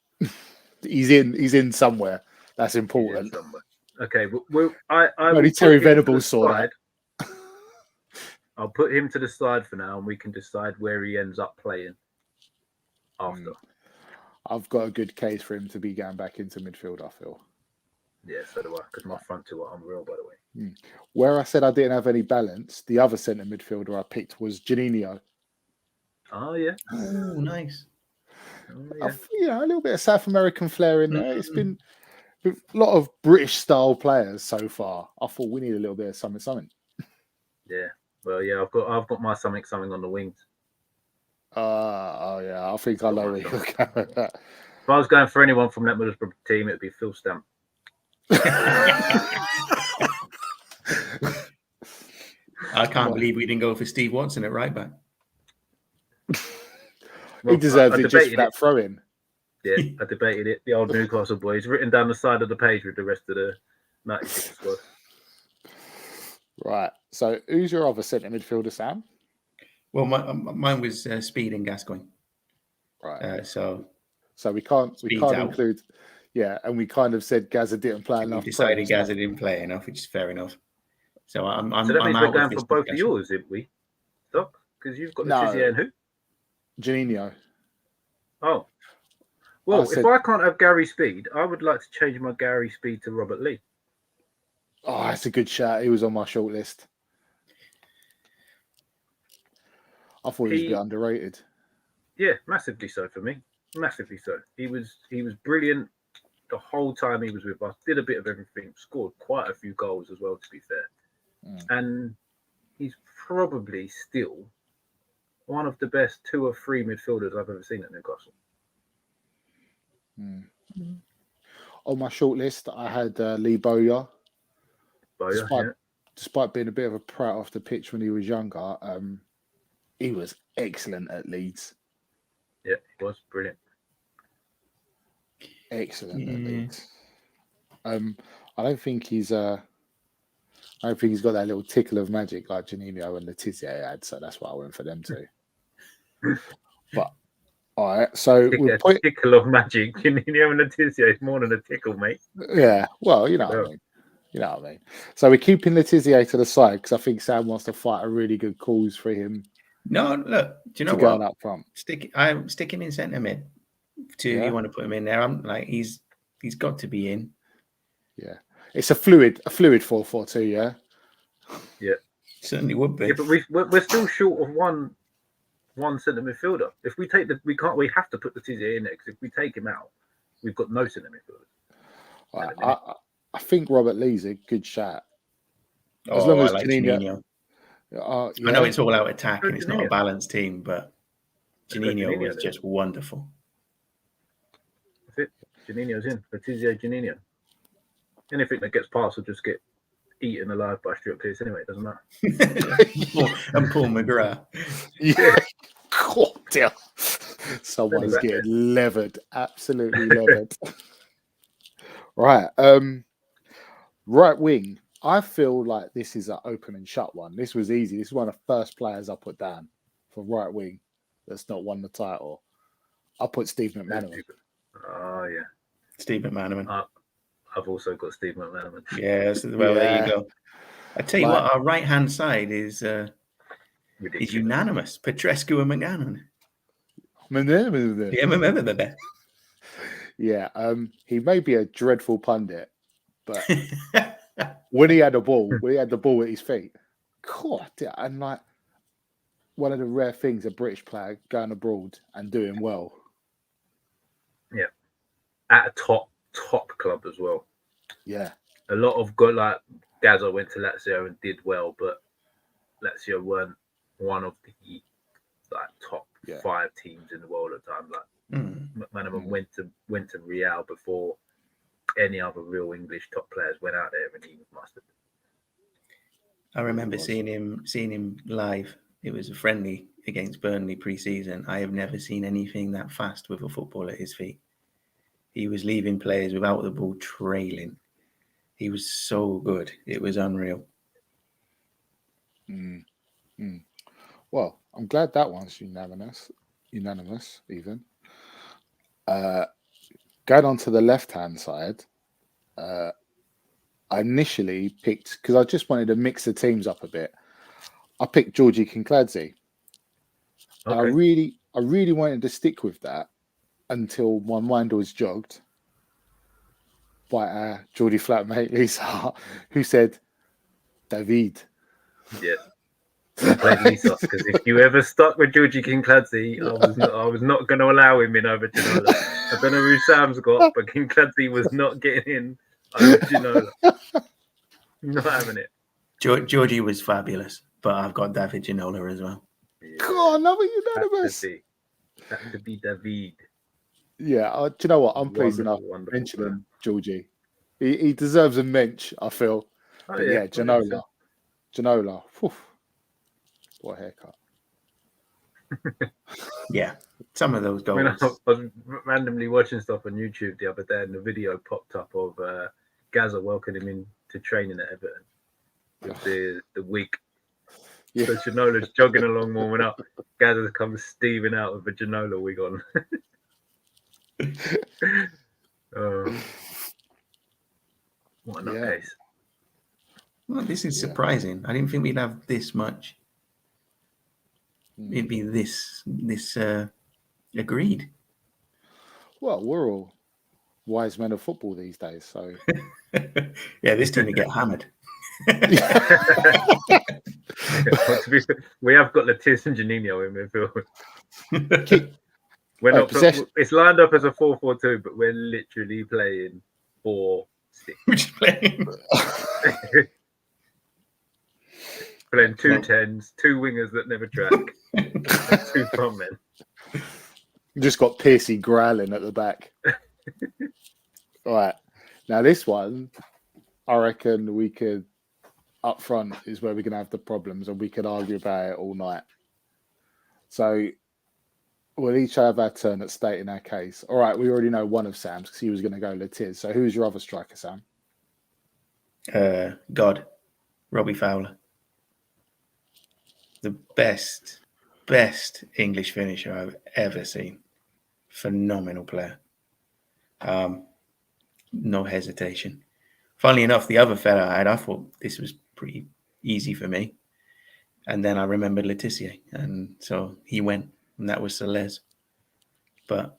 He's in somewhere. That's important. He's in somewhere. Okay, I Only will Terry put him to the Venables saw side. that. I'll put him to the side for now, and we can decide where he ends up playing after. I've got a good case for him to be going back into midfield, I feel. Yeah, so do I, because my front two are unreal, by the way. Where I said I didn't have any balance, the other centre midfielder I picked was Juninho. Oh, yeah. Oh, nice. Oh, A yeah. little bit of South American flair in there. It's been a lot of British-style players so far. I thought we need a little bit of something. Yeah. Well, yeah, I've got my something on the wings. Oh yeah, I think I know where you're going with that. If I was going for anyone from that Middlesbrough team, it'd be Phil Stamp. I can't believe we didn't go for Steve Watson at right back. He deserves it just for that throw-in. Yeah, I debated it. The old Newcastle boys written down the side of the page with the rest of the 96 squad. Right. So, who's your other centre midfielder, Sam? Well, mine was Speed and Gascoigne. Right. So we can't include. Yeah, and we kind of said Gazza didn't play enough. We decided Gazza didn't play enough, which is fair enough. So so that means we're going for both of yours, didn't we? Stop, because you've got Letizia and who? Juninho. Oh. Well, if I can't have Gary Speed, I would like to change my Gary Speed to Robert Lee. Oh, that's a good shout. He was on my short list. I thought he was a bit underrated. Yeah, massively so for me. Massively so. He was brilliant the whole time he was with us. Did a bit of everything. Scored quite a few goals as well, to be fair. And he's probably still one of the best 2 or 3 midfielders I've ever seen at Newcastle. On my short list, I had Lee Bowyer. Despite being a bit of a prat off the pitch when he was younger, he was excellent at Leeds. Yeah, he was brilliant. Excellent at Leeds. I don't think he's got that little tickle of magic like Juninho and Letizia had, so that's why I went for them too. But all right, so tickle of magic. Juninho and Letizia is more than a tickle, mate. Yeah, well, you know what I mean. You know what I mean. So we're keeping Letizia to the side because I think Sam wants to fight a really good cause for him. No, look, do you know what? Going up front. I'm sticking in centre mid. If you want to put him in there, I'm like he's got to be in. Yeah, it's a fluid 4-4-2. Yeah. Yeah, certainly would be. Yeah, but we're still short of one centre midfielder. If we take we have to put Letizia in there because if we take him out, we've got no centre midfielders. I think Robert Lee's a good shot. As long as Juninho. I know it's all out attack and it's not a balanced team, but Juninho was just wonderful. That's it. Juninho's in. Letizia, Juninho. Anything that gets past will just get eaten alive by Stuart Pearce anyway. It doesn't matter. And Paul McGrath. Yeah. God damn. Someone's getting levered. Absolutely levered. Right. Right wing. I feel like this is an open and shut one. This was easy. This is one of the first players I put down for right wing that's not won the title. I put Steve McManaman. Oh, yeah. Steve McManaman. I've also got Steve McManaman. Yes, there you go. I tell you what, our right-hand side is unanimous. Petrescu and McGannon. Yeah, he may be a dreadful pundit, but when he had the ball at his feet, God, and like one of the rare things a British player going abroad and doing well. Yeah, at a top club as well. Yeah, a lot of good like Gazza went to Lazio and did well, but Lazio weren't one of the like top 5 teams in the world at the time. Like McManaman went to Real before any other real English top players went out there, and he was mustard. I remember seeing him live. It was a friendly against Burnley pre-season. I have never seen anything that fast with a football at his feet. He was leaving players without the ball trailing. He was so good. It was unreal. Well, I'm glad that one's unanimous even. Going on to the left-hand side, I initially picked, because I just wanted to mix the teams up a bit, I picked Georgie Kinkladze. And Okay. I really wanted to stick with that until my mind was jogged by our Geordie flatmate Lisa, who said, David. Yes. I played Lisa because if you ever stuck with Georgie Kinkladze, I was not going to allow him in over Ginola. I don't know who Sam's got, but Kinkladze was not getting in over Ginola. Not having it. Georgie was fabulous, but I've got David Ginola as well. Yeah. Come on, another unanimous. Had to be David. Yeah, do you know what? I'm pleased enough to mention him, Georgie. He deserves a mensch, I feel. Oh, But yeah, Ginola. Whew, what a haircut. Yeah, some of those I mean, goals. I was randomly watching stuff on YouTube the other day, and the video popped up of Gaza welcoming him into training at Everton with the wig. Yeah. So Ginola's jogging along, warming up. Gaza comes steaming out with a Ginola wig on. What a nutcase. Well, this is surprising. I didn't think we'd have this much. It'd be this agreed. Well, we're all wise men of football these days, so yeah, this team would get hammered. We have got Letiz and Janino in midfield. We're not. It's lined up as a 4-4-2, but we're literally playing 4-6. We're just playing. Playing 2 10s, 2 wingers that never track, and 2 front men. Just got Piercy growling at the back. All right. Now this one, I reckon we could, up front is where we're going to have the problems, and we could argue about it all night. So we'll each have our turn at stating our case. All right, we already know one of Sam's because he was going to go Letiz. So who's your other striker, Sam? God, Robbie Fowler. The best English finisher I've ever seen. Phenomenal player. No hesitation. Funnily enough, the other fella I thought this was pretty easy for me. And then I remembered Letitia, and so he went, and that was Celez. But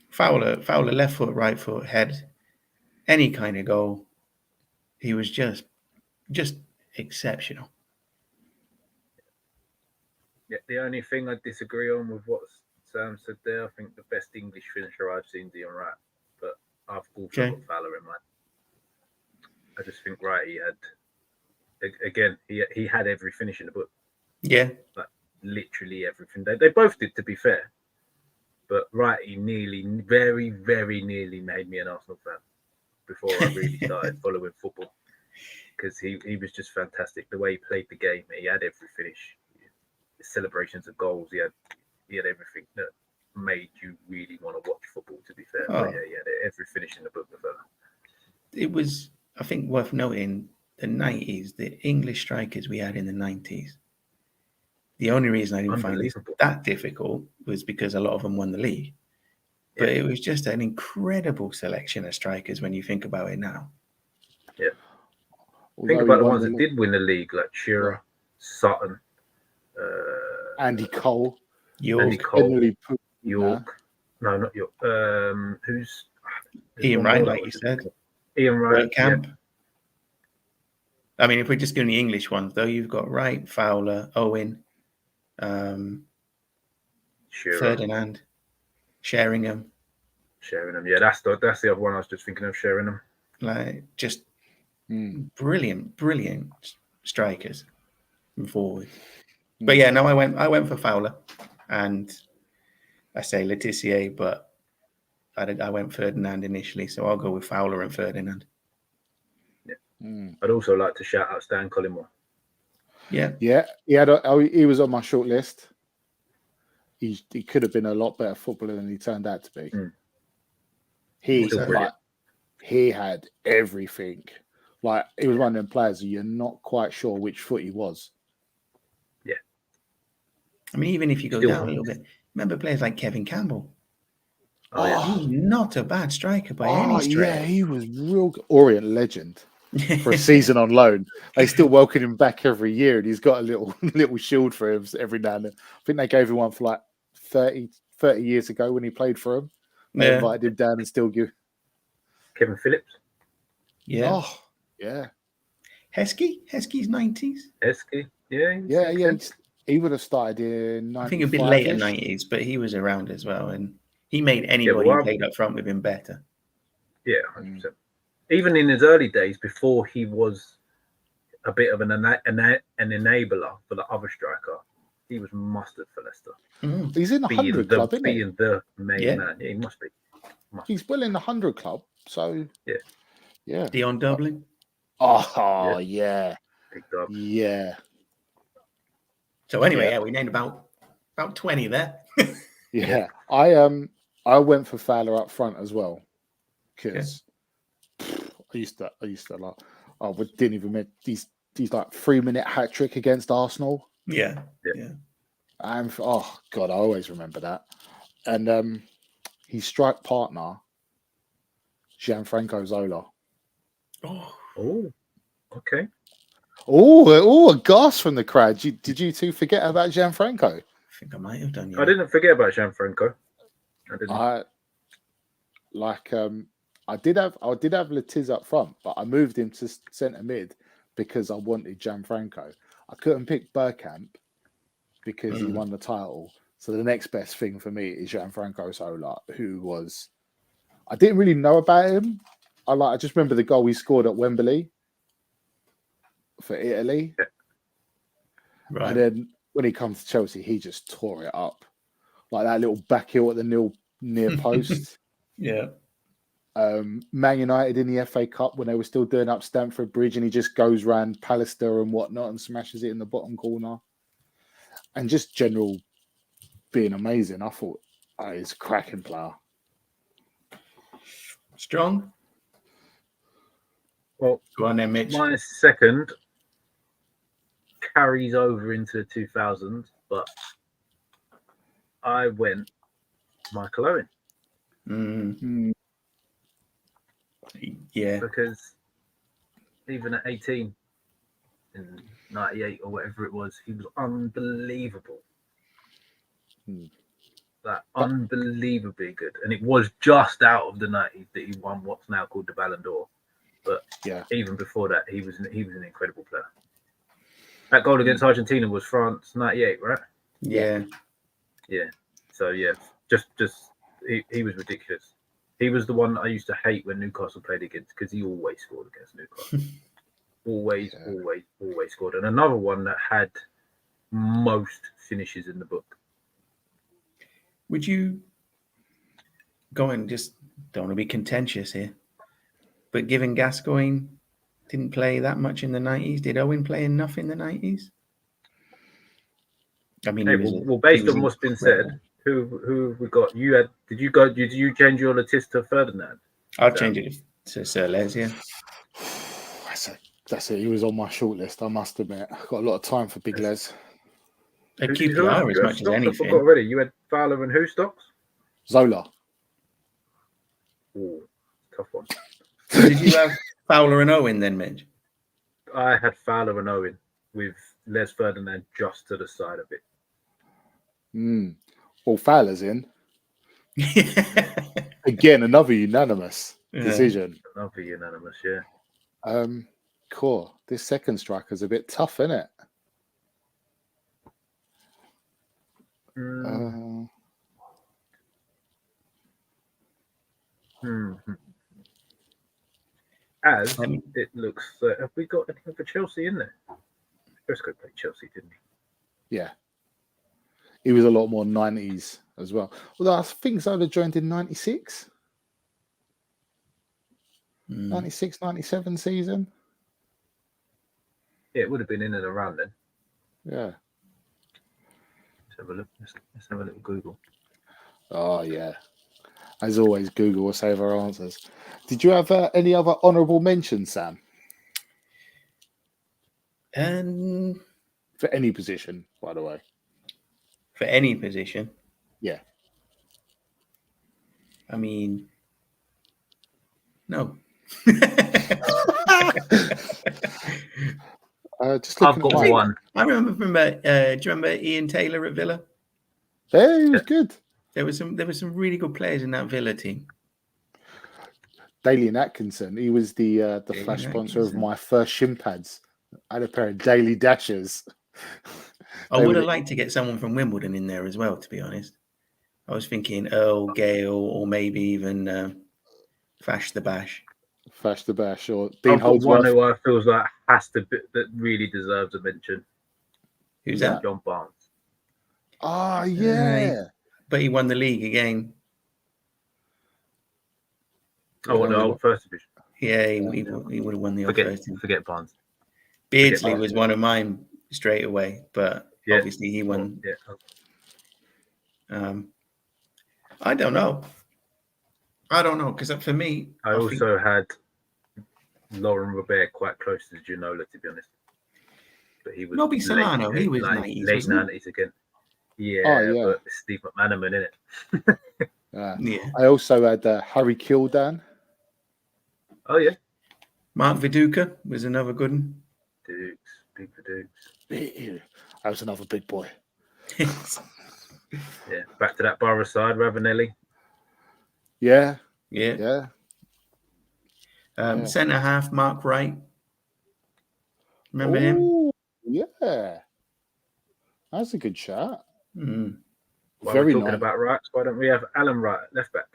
Fowler, left foot, right foot, head, any kind of goal. He was just exceptional. Yeah, the only thing I disagree on with what Sam said there, I think the best English finisher I've seen is Ian Wright, but I've also got Fowler in mind. I just think Wright, he had every finish in the book. Yeah, like literally everything. They both did, to be fair, but Wright, he very, very nearly made me an Arsenal fan before I really started following football, because he was just fantastic. The way he played the game, he had every finish. Celebrations of goals, he had everything that made you really want to watch football, to be fair. But yeah, he had every finish in the book. It was, I think, worth noting the 90s, the English strikers we had in the 90s. The only reason I didn't find it that difficult was because a lot of them won the league. But it was just an incredible selection of strikers when you think about it now. Yeah. Think about the ones that did win the league, like Shearer, Sutton, Andy Cole, York. No, not York. Who's Ian Wright, like you said. Ian Wright. Camp. Yeah. I mean, if we're just doing the English ones, though, you've got Wright, Fowler, Owen, Ferdinand, Sheringham. Yeah, that's the other one I was just thinking of, Sheringham. Like, just brilliant strikers and forwards. But yeah, no, I went for Fowler, and I say Letitia, but I went Ferdinand initially, so I'll go with Fowler and Ferdinand. Yeah. I'd also like to shout out Stan Collymore. Yeah, he was on my short list. He could have been a lot better footballer than he turned out to be. He Still brilliant. he had everything. Like he was one of them players who you're not quite sure which foot he was. I mean, even if you go Still down a is. little bit, remember players like Kevin Campbell. Oh, yeah. He's not a bad striker by any Yeah, stretch. he was real Orient legend for a season on loan. They still welcome him back every year, and he's got a little shield for him every now and then. I think they gave him one for like 30 years ago when he played for him. They invited him down and still give. Kevin Phillips. Yeah. Oh, yeah. Heskey's 90s. Esky. Yeah. Yeah. He would have started in 95. I think a bit later 90s, but he was around as well, and he made anybody who played up front with him better. Yeah, 100%. Even in his early days, before he was a bit of an enabler for the other striker, he was mustard for Leicester. He's in the 100 club, isn't he? Being the main man. Yeah, he must be. He's well in the 100 club, so yeah. Dion Dublin. Oh yeah. Picked up. Yeah. So anyway, we named about 20 there. Yeah. I went for Fowler up front as well because I used to like we didn't even make these like 3-minute hat trick against Arsenal. Yeah. And oh god, I always remember that. And his strike partner, Gianfranco Zola. Oh, okay. Oh, a gasp from the crowd. Did you two forget about Gianfranco? I think I might have done. Yeah. I didn't forget about Gianfranco. I didn't. I did have Latiz up front, but I moved him to centre mid because I wanted Gianfranco. I couldn't pick Bergkamp because he won the title. So the next best thing for me is Gianfranco Zola, who was I didn't really know about him. I just remember the goal he scored at Wembley for Italy. Right. And then when he comes to Chelsea, he just tore it up. Like that little back heel at the near post. Yeah. Man United in the FA Cup when they were still doing up Stamford Bridge, and he just goes round Pallister and whatnot and smashes it in the bottom corner. And just general being amazing. I thought he's a cracking player. Strong. Well, go on then, Mitch. My second carries over into 2000s, but I went Michael Owen. Mm-hmm. Yeah. Because even at 18 in 98 or whatever it was, he was unbelievable. Unbelievably good. And it was just out of the 90s that he won what's now called the Ballon d'Or. But even before that, he was an incredible player. That goal against Argentina was France 98, right? Yeah. So just he was ridiculous. He was the one I used to hate when Newcastle played against because he always scored against Newcastle. always scored. And another one that had most finishes in the book. Would you go and just don't want to be contentious here, but given Gascoigne didn't play that much in the 90s, did Owen play enough in the 90s? I mean, based on what's been said, who we got? Did you change your Latiz to Ferdinand? I'll change it to Sir Les, yeah. That's it. He was on my shortlist, I must admit. I've got a lot of time for Big Les. A QPR as much as anything. I forgot already. You had Fowler and who stocks? Zola. Ooh, tough one. Did you have Fowler and Owen then, Mitch? I had Fowler and Owen with Les Ferdinand just to the side of it. Well, Fowler's in. Again, another unanimous decision. Another unanimous, yeah. Cool. This second striker's a bit tough, isn't it? As it looks, have we got anything for Chelsea in there? Fresco played Chelsea, didn't he? Yeah. He was a lot more 90s as well. Although I think Zola joined in 96. 96, 97 season. Yeah, it would have been in and around then. Yeah. Let's have a look. Let's have a little Google. Oh, yeah. As always, Google will save our answers. Did you have any other honourable mentions, Sam, And for any position, by the way? for any position, Yeah. I mean, no. Just I've looking got at one. I remember do you remember Ian Taylor at Villa? Yeah, he was good. There was some really good players in that Villa team. Dalian Atkinson. He was the Dalian flash sponsor of Atkinson. my first shin pads. I had a pair of Daily Dashers. I would have liked to get someone from Wimbledon in there as well, to be honest. I was thinking Earl, Gale, or maybe even Fash the Bash. Fash the Bash or Dean I've got one Holdsworth. who I feels like has to be, that really deserves a mention. Who's that? John Barnes. Ah, yeah. But he won the league again. Oh, what, the old first division? Yeah, he would have won the old first team. Forget Barnes. Beardsley was one of mine straight away, but obviously he won. Yeah. I don't know. Because for me, I also had Lauren Robert quite close to Ginola, to be honest. But he was Nobby Solano. He was 90s, late wasn't 90s again. Yeah, but Steve McManaman, innit? Yeah. I also had Harry Kildan. Oh, yeah. Mark Viduka was another good one. Dukes, big Dukes. That was another big boy. Yeah, back to that Borough side, Ravanelli. Yeah. Centre half, Mark Wright. Remember him? Yeah. That's a good shot. Mm. While we're talking about rights, why don't we have Alan Wright, left back?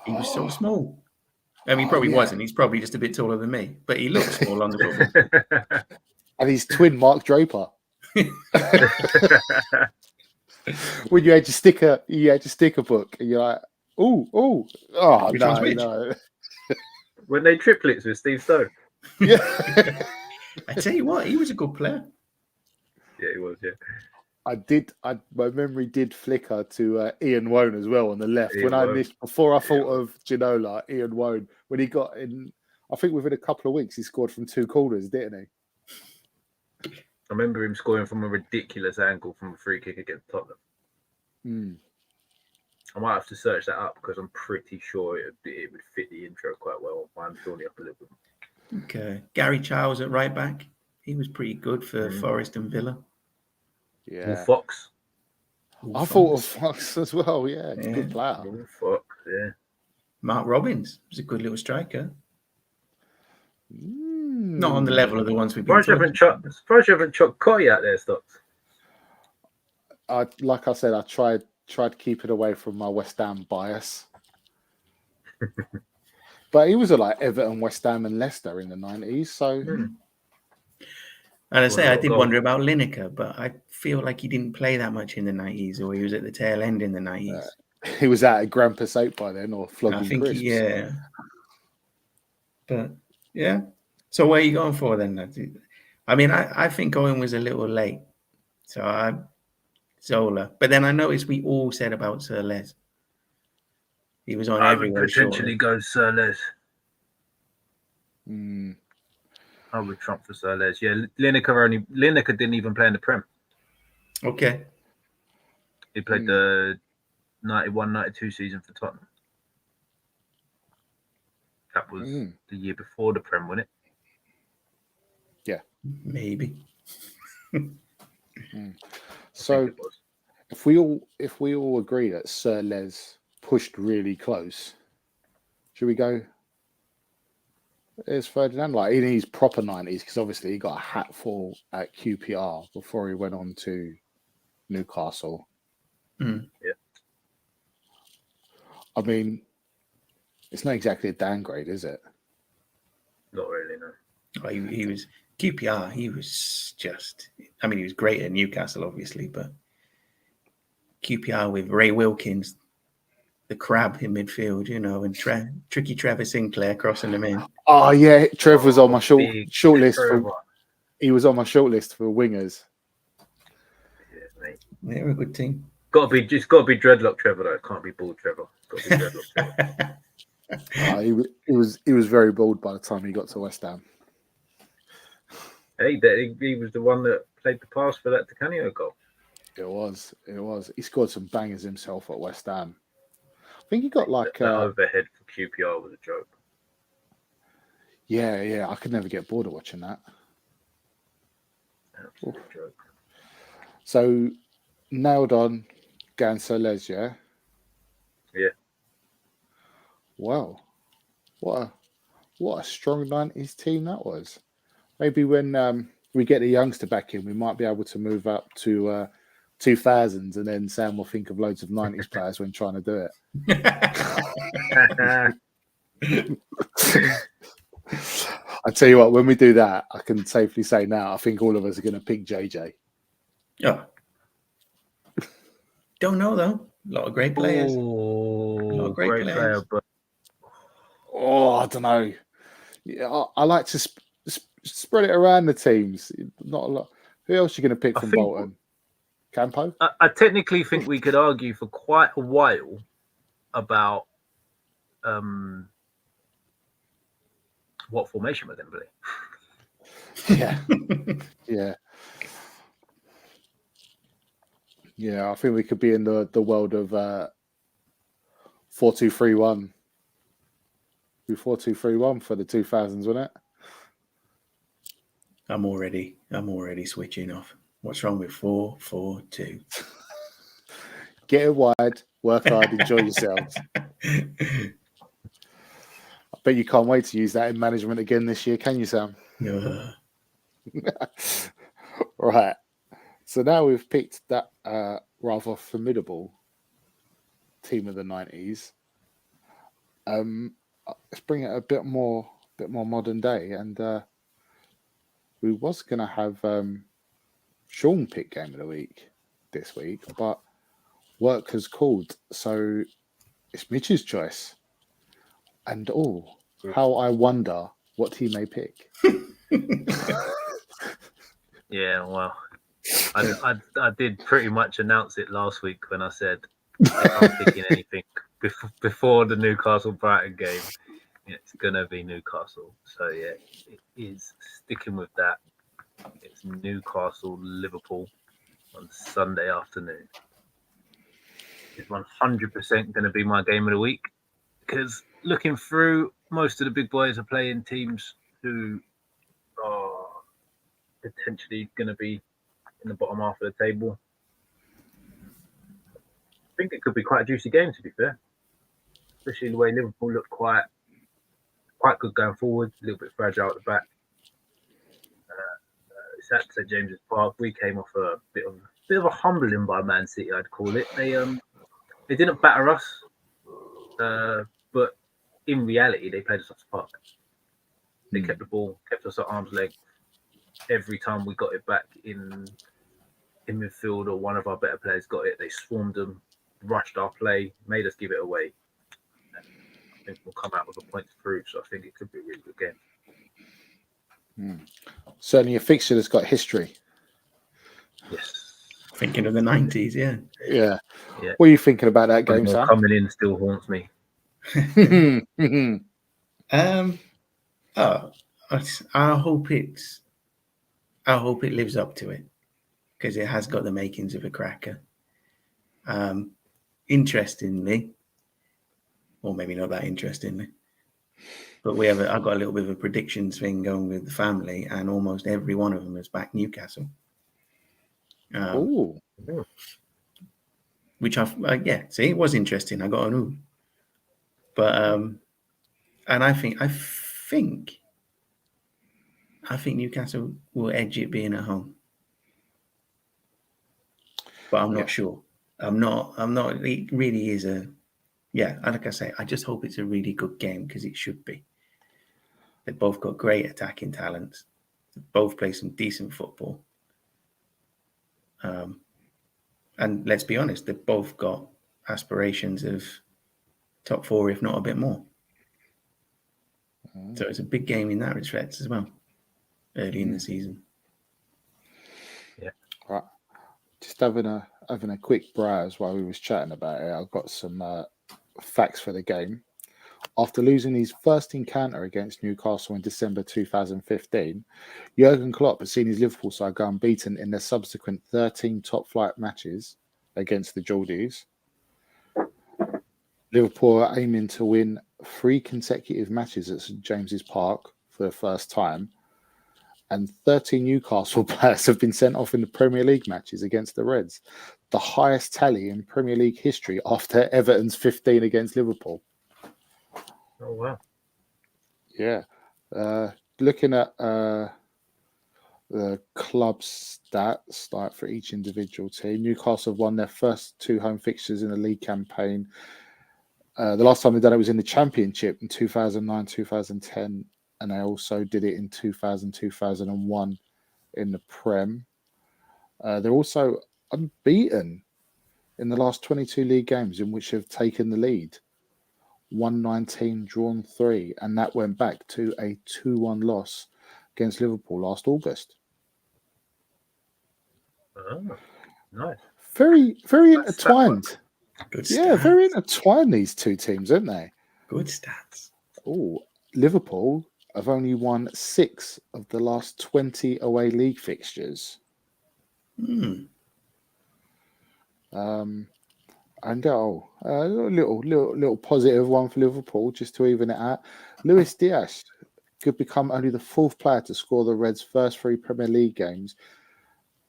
He was so small. I mean, he probably wasn't. He's probably just a bit taller than me, but he looks small on the football. And he's twin Mark Draper. When you had your sticker book, and you're like, oh, no. Weren't they triplets with Steve Stone? Yeah. I tell you what, he was a good player. Yeah, he was, yeah. My memory did flicker to Ian Wone as well on the left. Before I thought of Ginola, Ian Wone, when he got in, I think within a couple of weeks, he scored from 2 corners, didn't he? I remember him scoring from a ridiculous angle from a free kick against Tottenham. I might have to search that up because I'm pretty sure it would fit the intro quite well. I'm filling up a little bit. Okay. Gary Charles at right back. He was pretty good for Forest and Villa. Yeah. Will Fox. I thought of Fox as well. Yeah, good player. Will Fox, yeah. Mark Robbins was a good little striker. Not on the level of the ones we've been talking about. Surprised you haven't chucked Cotty out there, Stocks. Like I said, I tried to keep it away from my West Ham bias. But he was at like Everton, West Ham and Leicester in the 90s, so... And I did wonder about Lineker, but I feel like he didn't play that much in the 90s, or he was at the tail end in the 90s. He was out at Grampus 8 by then, or flogging crisps. But, yeah. So where are you going for then? I mean, I think Owen was a little late. So Zola. But then I noticed we all said about Sir Les. He was on everyone's I would potentially go Sir Les. I would trump for Sir Les. Yeah, Lineker didn't even play in the Prem. Okay. He played the 91-92 season for Tottenham. That was the year before the Prem, wasn't it? Yeah. Maybe. So if we all agree that Sir Les pushed really close, should we go as Ferdinand, like in his proper 90s, because obviously he got a hatful at QPR before he went on to Newcastle. Yeah. I mean, it's not exactly a downgrade, is it? Not really, no. Oh, he was QPR. He was just. I mean, he was great at Newcastle, obviously, but QPR with Ray Wilkins, the crab in midfield, and tricky Trevor Sinclair crossing them in. Oh yeah, Trev was on my short list. He was on my short list for wingers. Yeah, mate. They were a good team. got to be dreadlock Trevor though. It can't be bald Trevor. It's got to be dreadlock Trevor. He was very bald by the time he got to West Ham. Hey, he was the one that played the pass for that Canio goal. It was. He scored some bangers himself at West Ham. I think he got like that overhead for QPR was a joke. Yeah. I could never get bored of watching that. Absolute joke. So nailed on Gansoles, yeah? Yeah. Wow. What a strong 90s team that was. Maybe when we get the youngster back in, we might be able to move up to 2000s, and then Sam will think of loads of 90s players when trying to do it. I tell you what, when we do that, I can safely say now, I think all of us are going to pick JJ. Oh. Don't know though. A lot of great players. Oh, great player, but I don't know. Yeah, I like to spread it around the teams. Not a lot. Who else are you going to pick from Bolton? Campo? I technically think we could argue for quite a while about what formation we're going to play. Yeah, I think we could be in the world of 4-2-3-1. 4-2-3-1 for the 2000s, wasn't it? I'm already switching off. What's wrong with 4-4-2? Get it wide, work hard, enjoy yourselves. I bet you can't wait to use that in management again this year, can you, Sam? Yeah. Right. So now we've picked that rather formidable team of the 90s. Let's bring it a bit more modern day, and we was going to have Sean pick game of the week this week, but work has called, so it's Mitch's choice. And how I wonder what he may pick. Yeah, well, I did pretty much announce it last week when I said if I'm picking anything before the Newcastle Brighton game, it's gonna be Newcastle. So yeah, it is sticking with that. It's Newcastle Liverpool on Sunday afternoon. It's 100% going to be my game of the week, because looking through, most of the big boys are playing teams who are potentially going to be in the bottom half of the table. I think it could be quite a juicy game, to be fair, especially the way Liverpool look quite good going forward, a little bit fragile at the back. It's at St James's Park. We came off a bit of a humbling by Man City, I'd call it. They didn't batter us, but in reality, they played us off the park. They kept the ball, kept us at arm's length. Every time we got it back in midfield, or one of our better players got it, they swarmed them, rushed our play, made us give it away. And I think we'll come out with a point to prove. So I think it could be a really good game. Certainly a fixture that's got history. Yes. Thinking of the 90s, yeah. Yeah. What are you thinking about that game, Sam? Coming in still haunts me. I hope it lives up to it, because it has got the makings of a cracker. Interestingly, or maybe not that interestingly, but I've got a little bit of a predictions thing going with the family, and almost every one of them has backed Newcastle. Which see, it was interesting. I got an ooh, but and I think Newcastle will edge it being at home, but I'm not sure. I'm not. It really is like I say, I just hope it's a really good game, because it should be. They've both got great attacking talents. They both play some decent football. And let's be honest, they've both got aspirations of top four, if not a bit more. So it's a big game in that respect as well, early in the season. Yeah. Right. Just having a having a quick browse while we was chatting about it. I've got some facts for the game. After losing his first encounter against Newcastle in December 2015, Jurgen Klopp has seen his Liverpool side go unbeaten in their subsequent 13 top-flight matches against the Geordies. Liverpool are aiming to win 3 consecutive matches at St James's Park for the first time, and 13 Newcastle players have been sent off in the Premier League matches against the Reds, the highest tally in Premier League history after Everton's 15 against Liverpool. Oh, wow. Yeah. Looking at the club stats, like for each individual team, Newcastle have won their first 2 home fixtures in the league campaign. The last time they've done it was in the Championship in 2009, 2010, and they also did it in 2000, 2001 in the Prem. They're also unbeaten in the last 22 league games in which they've taken the lead. Won 19, drawn 3, and that went back to a 2-1 loss against Liverpool last August. Oh, nice. Very, very intertwined. Good stats. Yeah, very intertwined, these two teams, aren't they? Good stats. Oh, Liverpool have only won 6 of the last 20 away league fixtures. And a little positive one for Liverpool just to even it out. Luis Diaz could become only the 4th player to score the Reds' first 3 Premier League games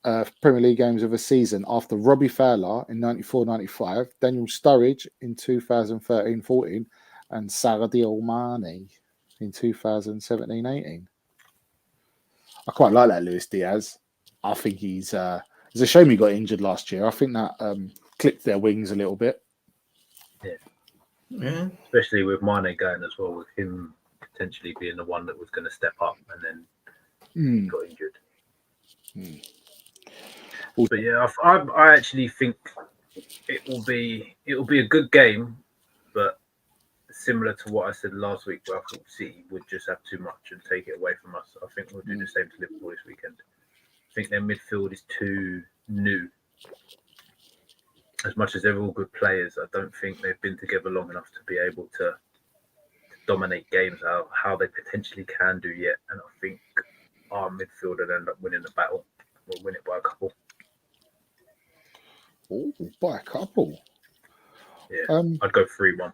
of a season after Robbie Fowler in 94-95, Daniel Sturridge in 2013-14, and Sadio Mane in 2017-18. I quite like that Luis Diaz. I think he's it's a shame he got injured last year. I think that clipped their wings a little bit. Yeah. Especially with Mane going as well, with him potentially being the one that was going to step up and then he got injured. But yeah, I actually think it will be a good game, but similar to what I said last week, where I thought City would just have too much and take it away from us. I think we'll do the same to Liverpool this weekend. I think their midfield is too new. As much as they're all good players, I don't think they've been together long enough to be able to dominate games how they potentially can do yet. And I think our midfield will end up winning the battle. We'll win it by a couple. Oh, by a couple. Yeah, I'd go 3-1.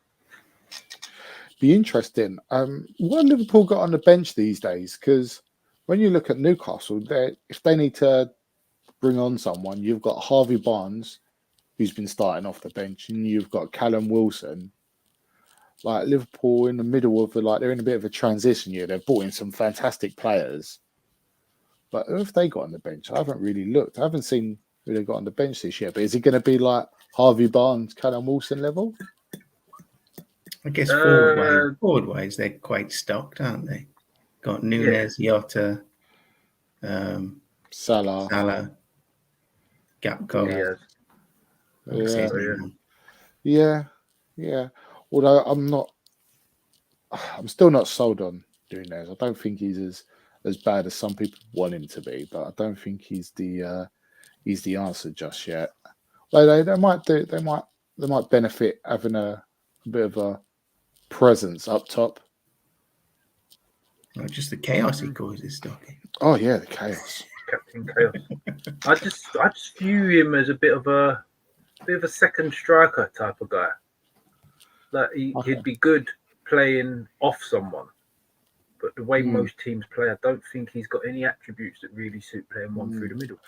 Be interesting. What Liverpool got on the bench these days? Because when you look at Newcastle, if they need to bring on someone, you've got Harvey Barnes, who's been starting off the bench, and you've got Callum Wilson. Like Liverpool in the middle of they're in a bit of a transition year. They've brought in some fantastic players, but who have they got on the bench? I haven't really looked. I haven't seen who they got on the bench this year. But is it going to be like Harvey Barnes, Callum Wilson level? I guess forward-wise, they're quite stocked, aren't they? Got Nunes, Jota, Salah, Gakpo. Yeah. Although I'm still not sold on Nunes. I don't think he's as bad as some people want him to be, but I don't think he's the answer just yet. They might benefit having a bit of a presence up top. Not just the chaos he causes, Stocky. Oh yeah, the chaos. Captain Chaos. I just view him as a bit of a second striker type of guy. Like he'd be good playing off someone, but the way most teams play, I don't think he's got any attributes that really suit playing one through the middle.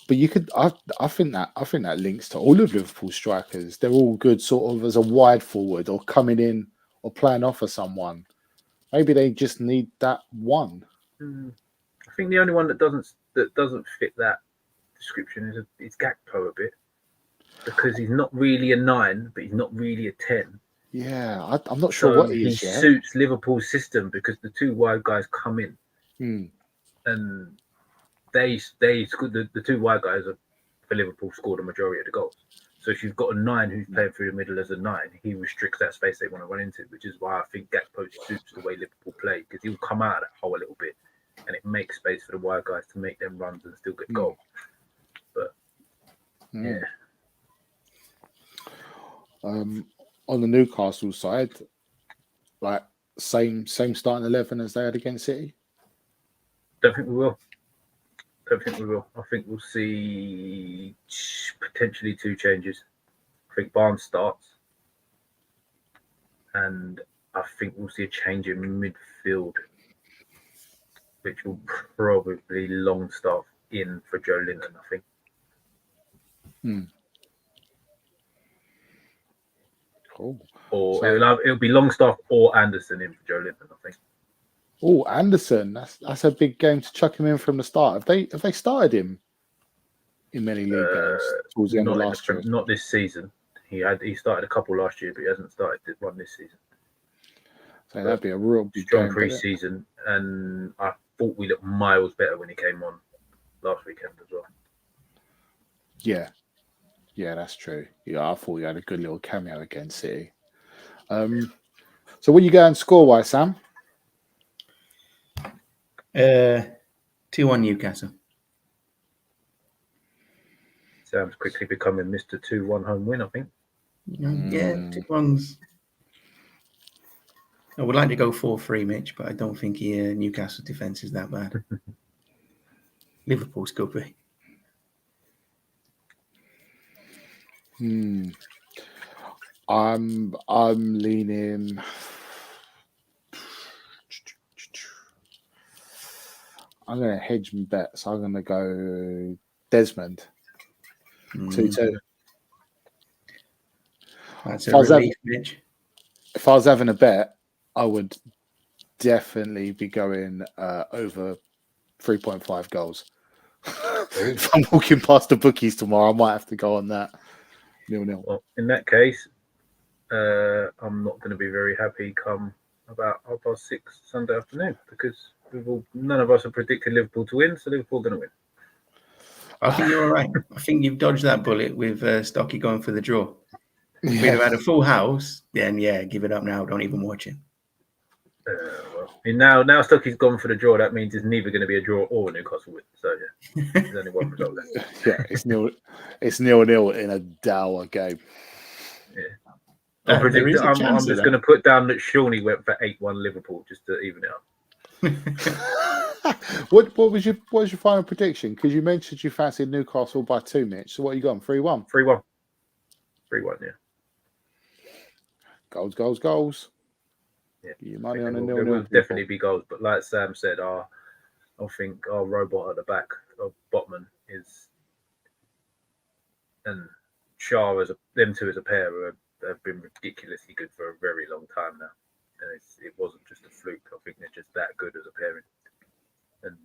But you could, I think that links to all of Liverpool strikers. They're all good, sort of as a wide forward or coming in or playing off of someone. Maybe they just need that one. I think the only one that doesn't fit that description is Gakpo a bit, because he's not really a 9, but he's not really a 10. Yeah, I'm not sure what he is. He suits Liverpool's system because the 2 wide guys come in, and they the 2 wide guys for Liverpool scored the majority of the goals. So if you've got a 9 who's playing through the middle as a 9, he restricts that space they want to run into, which is why I think Gakpo suits the way Liverpool play, because he'll come out of that hole a little bit, and it makes space for the wide guys to make them runs and still get goals. But yeah, On the Newcastle side, like same starting 11 as they had against City. Don't think we will. I think we'll see potentially 2 changes. I think Barnes starts, and I think we'll see a change in midfield, which will probably Longstaff in for Joe Linton, I think. Cool. Or it'll be Longstaff or Anderson in for Joe Linton, I think. Oh, Anderson, that's a big game to chuck him in from the start. Have they started him in many league games towards the end of last year? Not this season. He started a couple last year, but he hasn't started one this season. So that'd be a real big strong game, pre-season, and I thought we looked miles better when he came on last weekend as well. Yeah, that's true. Yeah, I thought he had a good little cameo against City. So what you going score-wise, Sam? 2-1 Newcastle. Sam's quickly becoming Mr. 2-1 home win, I think. Yeah, 2-1s. I would like to go 4-3, Mitch, but I don't think Newcastle defence is that bad. Liverpool's could be. I'm leaning. I'm going to hedge my bet, so I'm going to go Desmond 2-2. That's a relief, Mitch. If I was having a bet, I would definitely be going over 3.5 goals. If I'm walking past the bookies tomorrow, I might have to go on that 0-0. Well, in that case, I'm not going to be very happy come about 6:30 Sunday afternoon, because none of us are predicting Liverpool to win, so Liverpool are going to win. I think you're all right. I think you've dodged that bullet with Stocky going for the draw. If we'd have had a full house, then give it up now. Don't even watch it. Now Stocky's gone for the draw. That means it's neither going to be a draw or a Newcastle win. So there's only one result left. Yeah, it's 0-0 in a dour game. Yeah, I'm just going to put down that Shawnee went for 8-1 Liverpool just to even it up. What was your final prediction? Because you mentioned you fancied Newcastle by 2, Mitch. So what are you going? 3-1? 3-1. 3-1, yeah. Goals. Yeah. Your money on a 0-0. There will definitely be goals, but like Sam said, I think our robot at the back of Botman is, and Shah them two as a pair have been ridiculously good for a very long time now, and it wasn't just a fluke. I think they're just that good as a pairing. And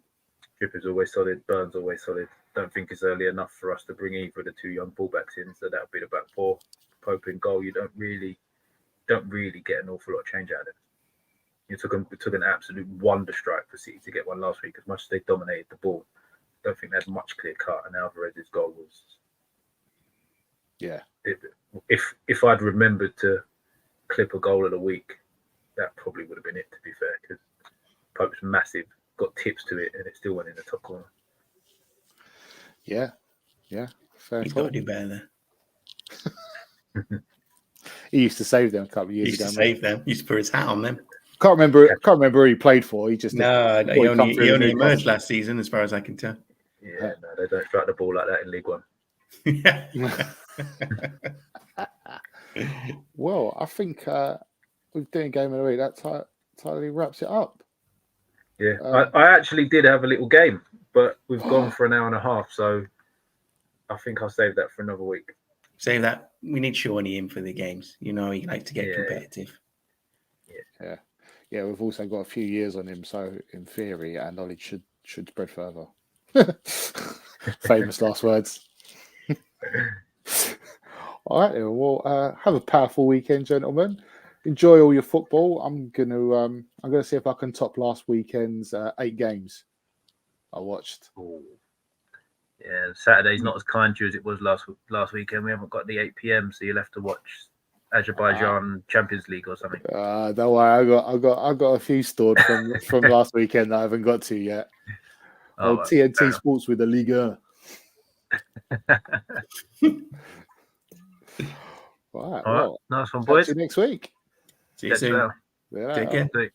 Tripper's always solid, Burns always solid. Don't think it's early enough for us to bring either of the 2 young fullbacks in, so that'll be the back 4. Pope in goal, you don't really get an awful lot of change out of it. It took an absolute wonder strike for City to get one last week. As much as they dominated the ball, I don't think there's much clear cut. And Alvarez's goal was, If I'd remembered to clip a goal of the week, that probably would have been it. To be fair, because Pope's massive, got tips to it, and it still went in the top corner. Yeah, fair. He's got to do better there. He used to save them a couple of years ago. He used to put his hat on them. Can't remember who he played for. He just he only emerged last season, as far as I can tell. Yeah, no, they don't strike the ball like that in League One. Well, I think we're doing game of the week. That totally wraps it up. Yeah, I actually did have a little game, but we've gone for an hour and a half, so I think I'll save that for another week. Save that. We need Shawnee in for the games. He likes to get competitive. Yeah. We've also got a few years on him, so in theory, our knowledge should spread further. Famous last words. All right, well, have a powerful weekend, gentlemen. Enjoy all your football. I'm gonna see if I can top last weekend's 8 games I watched. Ooh. Yeah, Saturday's not as kind to you as it was last weekend. We haven't got the 8 p.m, so you'll have to watch Azerbaijan Champions League or something. Don't worry, I got a few stored from last weekend that I haven't got to yet. TNT Sports with the Liga. All right. All right. Well, Nice one, catch boys. you next week. See you Catch you soon. later. See you Take later. care. See you.